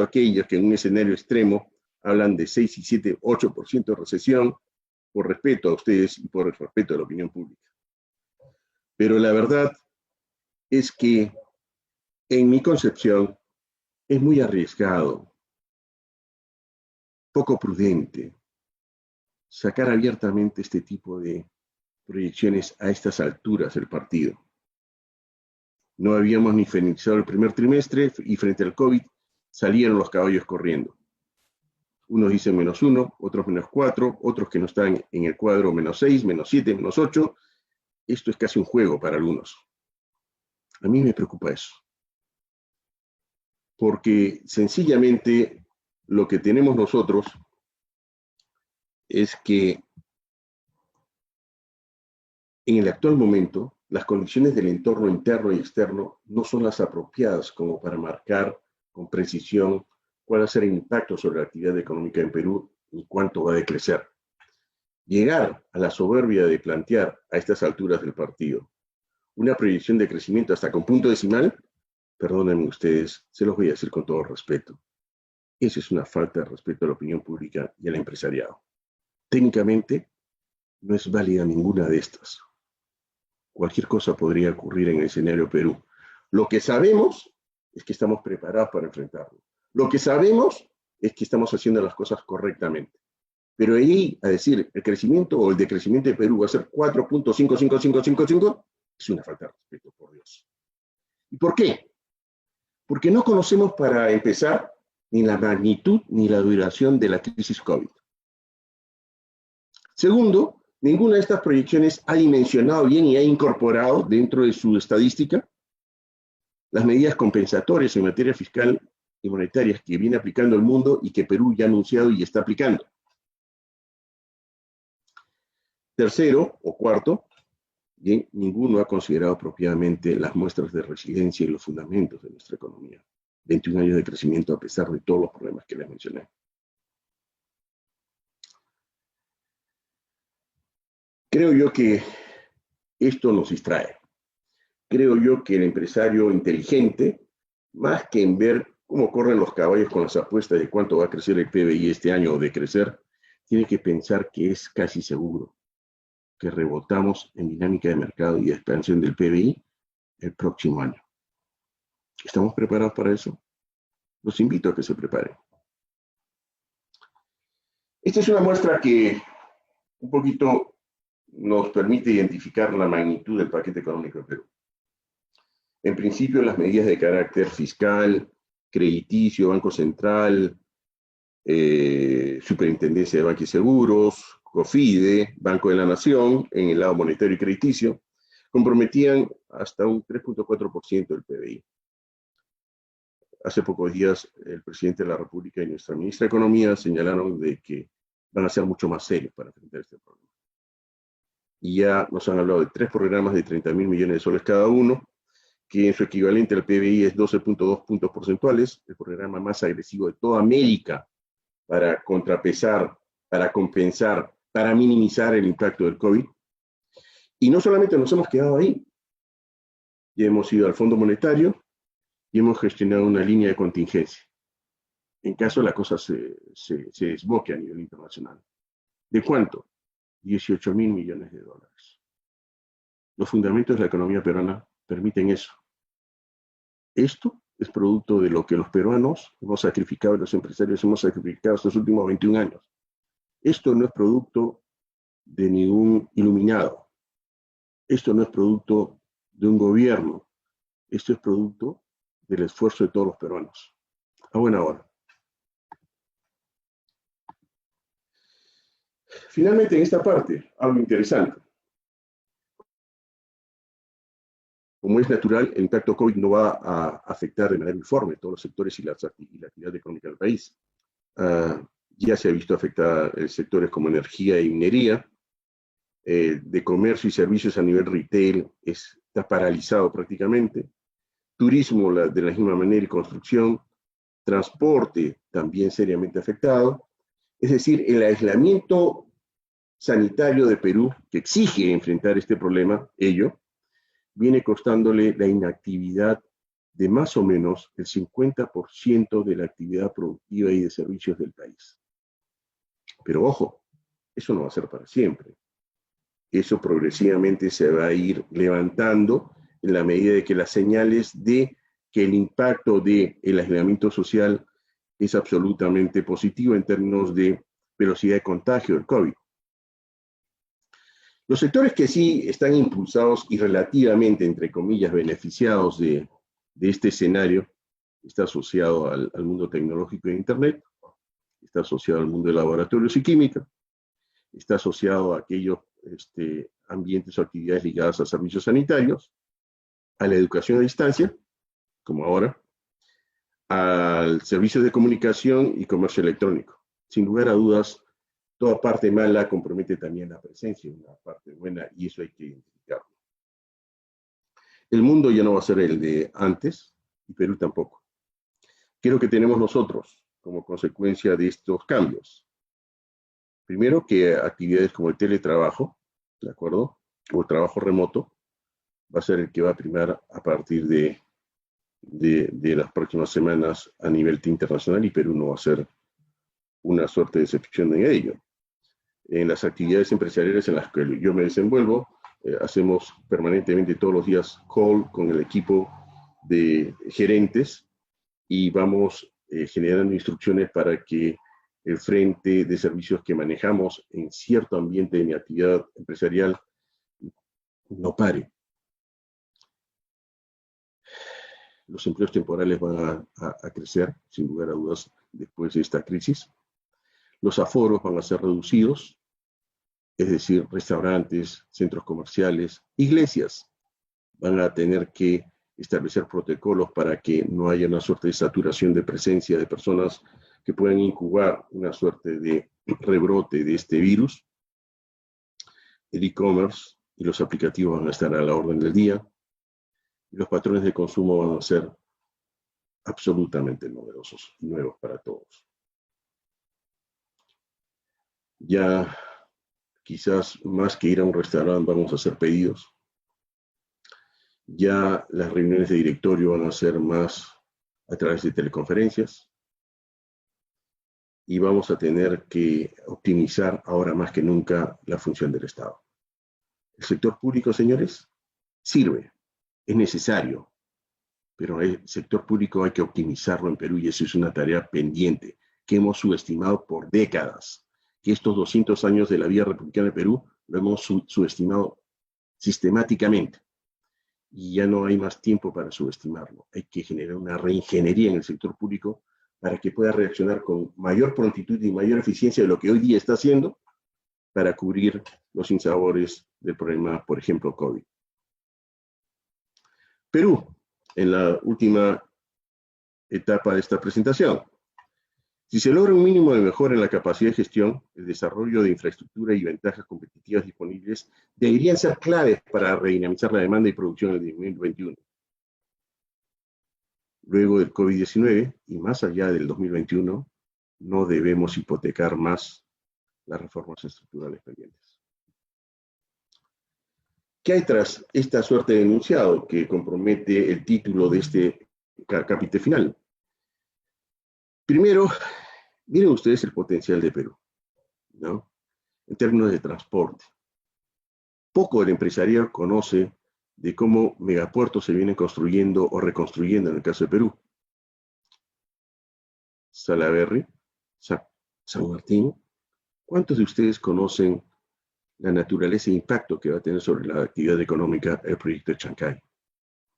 aquellos que en un escenario extremo hablan de 6 y 7, 8% de recesión, por respeto a ustedes y por el respeto a la opinión pública. Pero la verdad es que, en mi concepción, es muy arriesgado, poco prudente, sacar abiertamente este tipo de proyecciones a estas alturas del partido. No habíamos ni finalizado el primer trimestre y frente al COVID salieron los caballos corriendo. Unos dicen -1, otros -4, otros que no están en el cuadro -6, -7, -8. Esto es casi un juego para algunos. A mí me preocupa eso. porque sencillamente lo que tenemos nosotros es que en el actual momento las condiciones del entorno interno y externo no son las apropiadas como para marcar con precisión cuál va a ser el impacto sobre la actividad económica en Perú y cuánto va a decrecer. Llegar a la soberbia de plantear a estas alturas del partido una proyección de crecimiento hasta con punto decimal, perdónenme ustedes, se los voy a decir con todo respeto. Eso es una falta de respeto a la opinión pública y al empresariado. Técnicamente, no es válida ninguna de estas. Cualquier cosa podría ocurrir en el escenario Perú. Lo que sabemos es que estamos preparados para enfrentarlo. Lo que sabemos es que estamos haciendo las cosas correctamente. Pero ahí, a decir, el crecimiento o el decrecimiento de Perú va a ser 4.55555, es una falta de respeto, por Dios. ¿Y por qué? Porque no conocemos, para empezar, ni la magnitud ni la duración de la crisis COVID. Segundo, ninguna de estas proyecciones ha dimensionado bien y ha incorporado dentro de su estadística las medidas compensatorias en materia fiscal y monetarias que viene aplicando el mundo y que Perú ya ha anunciado y está aplicando. Tercero o cuarto, bien, ninguno ha considerado apropiadamente las muestras de resiliencia y los fundamentos de nuestra economía. 21 años de crecimiento a pesar de todos los problemas que les mencioné. Creo yo que esto nos distrae. Creo yo que el empresario inteligente, más que en ver cómo corren los caballos con las apuestas de cuánto va a crecer el PBI este año o de crecer, tiene que pensar que es casi seguro que rebotamos en dinámica de mercado y de expansión del PBI el próximo año. ¿Estamos preparados para eso? Los invito a que se preparen. Esta es una muestra que un poquito nos permite identificar la magnitud del paquete económico de Perú. En principio, las medidas de carácter fiscal, crediticio, Banco Central, Superintendencia de Banca y Seguros, COFIDE, Banco de la Nación, en el lado monetario y crediticio, comprometían hasta un 3.4% del PBI. Hace pocos días, el presidente de la República y nuestra ministra de Economía señalaron de que van a ser mucho más serios para enfrentar este problema. Y ya nos han hablado de 3 programas de 30.000 millones de soles cada uno, que en su equivalente al PBI es 12.2 puntos porcentuales, el programa más agresivo de toda América para contrapesar, para compensar, para minimizar el impacto del COVID. Y no solamente nos hemos quedado ahí, ya hemos ido al Fondo Monetario y hemos gestionado una línea de contingencia, en caso la cosa se desboque a nivel internacional. ¿De cuánto? 18.000 millones de dólares. Los fundamentos de la economía peruana permiten eso. Esto es producto de lo que los peruanos hemos sacrificado y los empresarios hemos sacrificado estos últimos 21 años. Esto no es producto de ningún iluminado. Esto no es producto de un gobierno. Esto es producto del esfuerzo de todos los peruanos. A buena hora. Finalmente, en esta parte, algo interesante. Como es natural, el impacto COVID no va a afectar de manera uniforme todos los sectores y la actividad económica del país. Ya se ha visto afectada sectores como energía y minería, de comercio y servicios a nivel retail está paralizado prácticamente, turismo de la misma manera y construcción, transporte también seriamente afectado. Es decir, el aislamiento sanitario de Perú, que exige enfrentar este problema, viene costándole la inactividad de más o menos el 50% de la actividad productiva y de servicios del país. Pero ojo, eso no va a ser para siempre. Eso progresivamente se va a ir levantando en la medida de que las señales de que el impacto del aislamiento social es absolutamente positivo en términos de velocidad de contagio del COVID. Los sectores que sí están impulsados y relativamente, entre comillas, beneficiados de este escenario, está asociado al mundo tecnológico de Internet, está asociado al mundo de laboratorios y química, está asociado a aquellos ambientes o actividades ligadas a servicios sanitarios, a la educación a distancia, como ahora, al servicio de comunicación y comercio electrónico. Sin lugar a dudas, toda parte mala compromete también la presencia de una parte buena y eso hay que identificarlo. El mundo ya no va a ser el de antes y Perú tampoco. ¿Qué es lo que tenemos nosotros como consecuencia de estos cambios? Primero, que actividades como el teletrabajo, ¿de acuerdo? O el trabajo remoto, va a ser el que va a primar a partir de las próximas semanas a nivel internacional y Perú no va a ser una suerte de excepción en ello. En las actividades empresariales en las que yo me desenvuelvo, hacemos permanentemente todos los días call con el equipo de gerentes y vamos generando instrucciones para que el frente de servicios que manejamos en cierto ambiente de mi actividad empresarial no pare. Los empleos temporales van a crecer, sin lugar a dudas, después de esta crisis. Los aforos van a ser reducidos, es decir, restaurantes, centros comerciales, iglesias van a tener que establecer protocolos para que no haya una suerte de saturación de presencia de personas que puedan incubar una suerte de rebrote de este virus. El e-commerce y los aplicativos van a estar a la orden del día y los patrones de consumo van a ser absolutamente novedosos y nuevos para todos. Ya quizás más que ir a un restaurante vamos a hacer pedidos. Ya las reuniones de directorio van a ser más a través de teleconferencias y vamos a tener que optimizar ahora más que nunca la función del Estado. El sector público, señores, sirve, es necesario, pero el sector público hay que optimizarlo en Perú y eso es una tarea pendiente que hemos subestimado por décadas, que estos 200 años de la vida republicana de Perú lo hemos subestimado sistemáticamente y ya no hay más tiempo para subestimarlo. Hay que generar una reingeniería en el sector público para que pueda reaccionar con mayor prontitud y mayor eficiencia de lo que hoy día está haciendo para cubrir los sinsabores del problema, por ejemplo, COVID. Perú, en la última etapa de esta presentación. Si se logra un mínimo de mejora en la capacidad de gestión, el desarrollo de infraestructura y ventajas competitivas disponibles deberían ser claves para redinamizar la demanda y producción en el 2021. Luego del COVID-19 y más allá del 2021, no debemos hipotecar más las reformas estructurales pendientes. ¿Qué hay tras esta suerte de enunciado que compromete el título de este capítulo final? Primero, miren ustedes el potencial de Perú, ¿no? En términos de transporte. Poco el empresarial conoce de cómo megapuertos se vienen construyendo o reconstruyendo en el caso de Perú. Salaberry, San Martín. ¿Cuántos de ustedes conocen la naturaleza e impacto que va a tener sobre la actividad económica el proyecto de Chancay,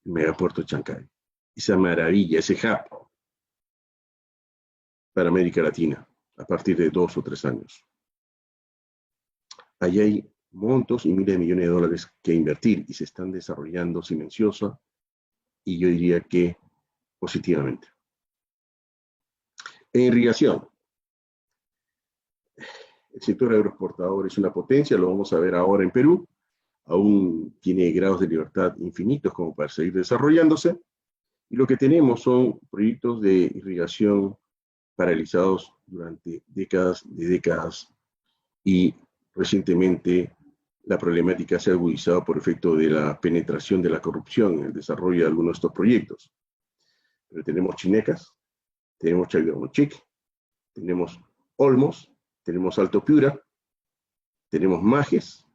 el megapuerto de Chancay? Esa maravilla, ese hub para América Latina a partir de 2 o 3 años. Allí hay montos y miles de millones de dólares que invertir y se están desarrollando silenciosa y yo diría que positivamente. En irrigación, el sector agroexportador es una potencia, lo vamos a ver ahora en Perú, aún tiene grados de libertad infinitos como para seguir desarrollándose, y lo que tenemos son proyectos de irrigación paralizados durante décadas, y recientemente la problemática se ha agudizado por efecto de la penetración de la corrupción en el desarrollo de algunos de estos proyectos. Pero tenemos Chinecas, tenemos Chaguaramonchic, tenemos Olmos, tenemos Alto Piura, tenemos Majes.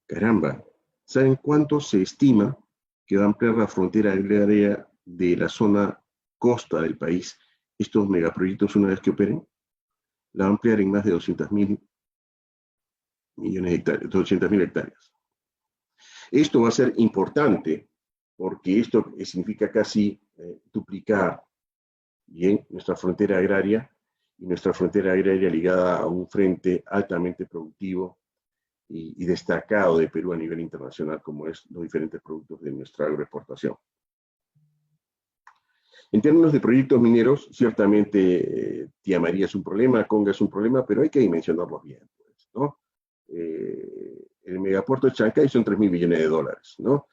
Caramba, ¿saben cuánto se estima que va a ampliar la frontera agraria de la zona costa del país estos megaproyectos una vez que operen? La va a ampliar en más de 200.000 millones de hectáreas, 200.000 hectáreas. Esto va a ser importante porque esto significa casi duplicar bien nuestra frontera agraria y nuestra frontera agraria ligada a un frente altamente productivo y destacado de Perú a nivel internacional como es los diferentes productos de nuestra agroexportación. En términos de proyectos mineros, ciertamente Tía María es un problema, Conga es un problema, pero hay que dimensionarlos bien, pues, ¿no? El megapuerto de Chancay son 3.000 millones de dólares, ¿no?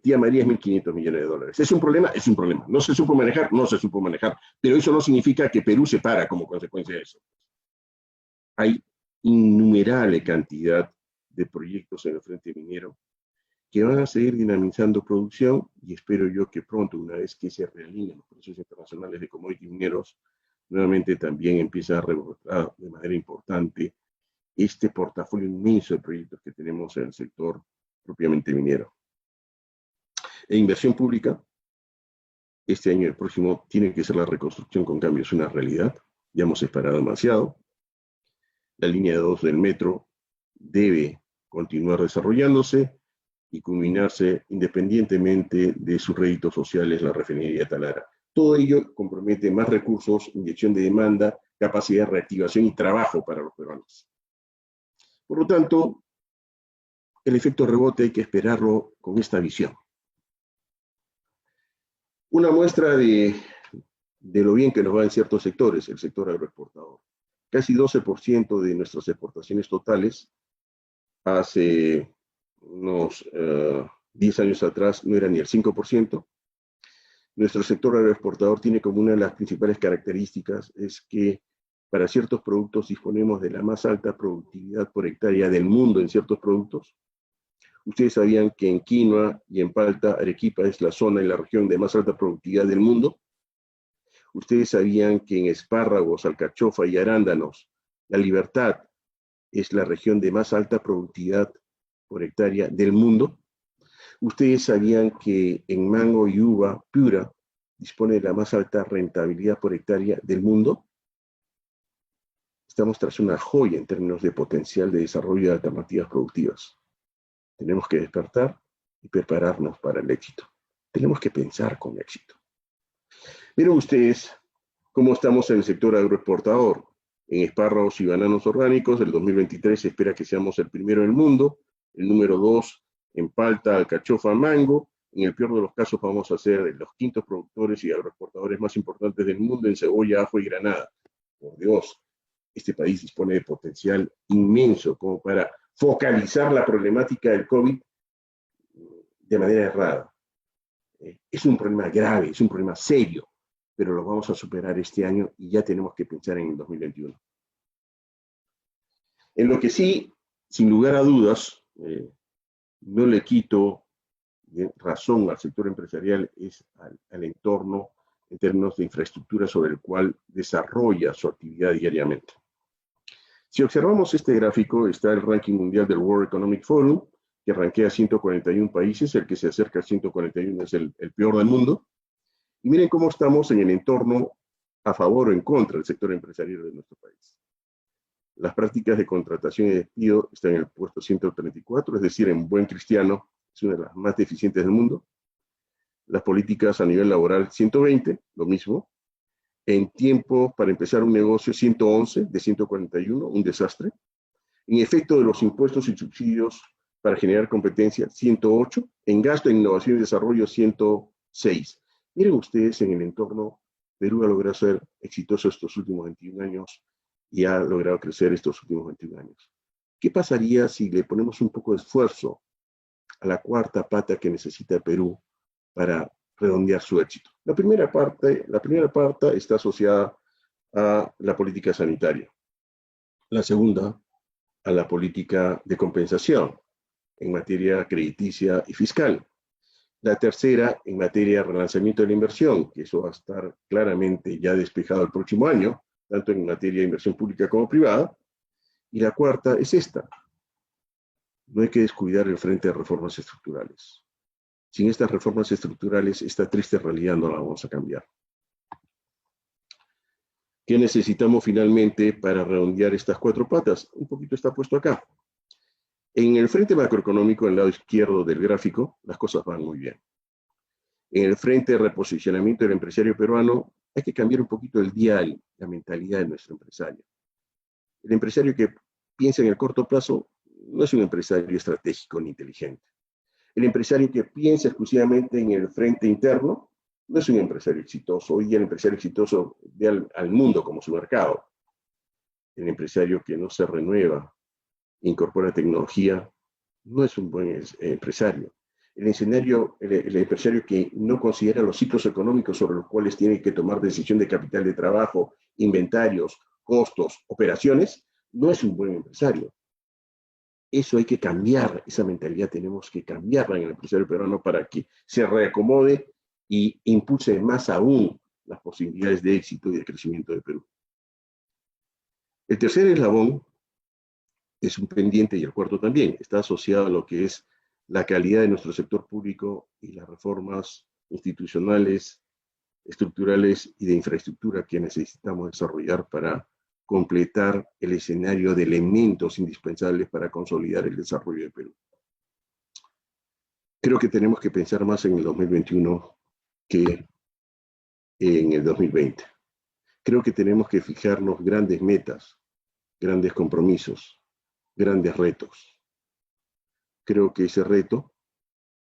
Tía María es 1.500 millones de dólares. ¿Es un problema? Es un problema. ¿No se supo manejar? No se supo manejar. Pero eso no significa que Perú se para como consecuencia de eso. Hay innumerable cantidad de proyectos en el frente minero que van a seguir dinamizando producción y espero yo que pronto, una vez que se realineen los precios internacionales de commodities mineros, nuevamente también empieza a rebotar de manera importante este portafolio inmenso de proyectos que tenemos en el sector propiamente minero. En inversión pública, este año y el próximo tiene que ser la reconstrucción con cambios una realidad. Ya hemos esperado demasiado. La línea 2 del metro debe continuar desarrollándose y culminarse independientemente de sus réditos sociales, la refinería Talara. Todo ello compromete más recursos, inyección de demanda, capacidad de reactivación y trabajo para los peruanos. Por lo tanto, el efecto rebote hay que esperarlo con esta visión. Una muestra de lo bien que nos va en ciertos sectores, el sector agroexportador. Casi 12% de nuestras exportaciones totales hace unos 10 años atrás no era ni el 5%. Nuestro sector agroexportador tiene como una de las principales características es que para ciertos productos disponemos de la más alta productividad por hectárea del mundo en ciertos productos. Ustedes sabían que en quinoa y en palta, Arequipa es la zona y la región de más alta productividad del mundo. Ustedes sabían que en espárragos, alcachofa y arándanos, La Libertad es la región de más alta productividad por hectárea del mundo. Ustedes sabían que en mango y uva, Piura dispone de la más alta rentabilidad por hectárea del mundo. Estamos tras una joya en términos de potencial de desarrollo de alternativas productivas. Tenemos que despertar y prepararnos para el éxito. Tenemos que pensar con éxito. Miren ustedes cómo estamos en el sector agroexportador. En espárragos y bananos orgánicos, el 2023 se espera que seamos el primero del mundo, el número 2 en palta, alcachofa, mango. En el peor de los casos vamos a ser los quintos productores y agroexportadores más importantes del mundo en cebolla, ajo y granada. Por Dios, este país dispone de potencial inmenso como para focalizar la problemática del COVID de manera errada. Es un problema grave, es un problema serio, pero lo vamos a superar este año y ya tenemos que pensar en el 2021. En lo que sí, sin lugar a dudas, no le quito razón al sector empresarial es al entorno en términos de infraestructura sobre el cual desarrolla su actividad diariamente. Si observamos este gráfico, está el ranking mundial del World Economic Forum, que rankea 141 países, el que se acerca a 141 es el peor del mundo. Y miren cómo estamos en el entorno a favor o en contra del sector empresarial de nuestro país. Las prácticas de contratación y despido están en el puesto 134, es decir, en buen cristiano, es una de las más deficientes del mundo. Las políticas a nivel laboral, 120, lo mismo. En tiempo para empezar un negocio, 111 de 141, un desastre. En efecto de los impuestos y subsidios para generar competencia, 108. En gasto en innovación y desarrollo, 106. Miren ustedes en el entorno, Perú ha logrado ser exitoso estos últimos 21 años y ha logrado crecer estos últimos 21 años. ¿Qué pasaría si le ponemos un poco de esfuerzo a la cuarta pata que necesita Perú para redondear su éxito? La primera parte está asociada a la política sanitaria. La segunda, a la política de compensación en materia crediticia y fiscal. La tercera, en materia de relanzamiento de la inversión, que eso va a estar claramente ya despejado el próximo año, tanto en materia de inversión pública como privada. Y la cuarta es esta. No hay que descuidar el frente de reformas estructurales. Sin estas reformas estructurales, esta triste realidad no la vamos a cambiar. ¿Qué necesitamos finalmente para redondear estas cuatro patas? Un poquito está puesto acá. En el frente macroeconómico, del lado izquierdo del gráfico, las cosas van muy bien. En el frente de reposicionamiento del empresario peruano, hay que cambiar un poquito el dial, la mentalidad de nuestro empresario. El empresario que piensa en el corto plazo no es un empresario estratégico ni inteligente. El empresario que piensa exclusivamente en el frente interno no es un empresario exitoso. Hoy día el empresario exitoso ve al mundo como su mercado. El empresario que no se renueva, incorpora tecnología, no es un buen empresario. El empresario que no considera los ciclos económicos sobre los cuales tiene que tomar decisión de capital de trabajo, inventarios, costos, operaciones, no es un buen empresario. Eso hay que cambiar, esa mentalidad tenemos que cambiarla en el empresario peruano para que se reacomode y impulse más aún las posibilidades de éxito y de crecimiento de Perú. El tercer eslabón es un pendiente, y el cuarto también, está asociado a lo que es la calidad de nuestro sector público y las reformas institucionales, estructurales y de infraestructura que necesitamos desarrollar para completar el escenario de elementos indispensables para consolidar el desarrollo de Perú. Creo que tenemos que pensar más en el 2021 que en el 2020. Creo que tenemos que fijarnos grandes metas, grandes compromisos, grandes retos. Creo que ese reto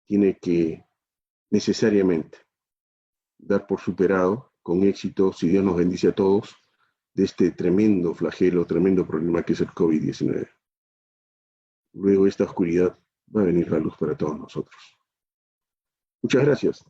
tiene que necesariamente dar por superado con éxito, si Dios nos bendice a todos, de este tremendo flagelo, tremendo problema que es el COVID-19. Luego de esta oscuridad va a venir la luz para todos nosotros. Muchas gracias.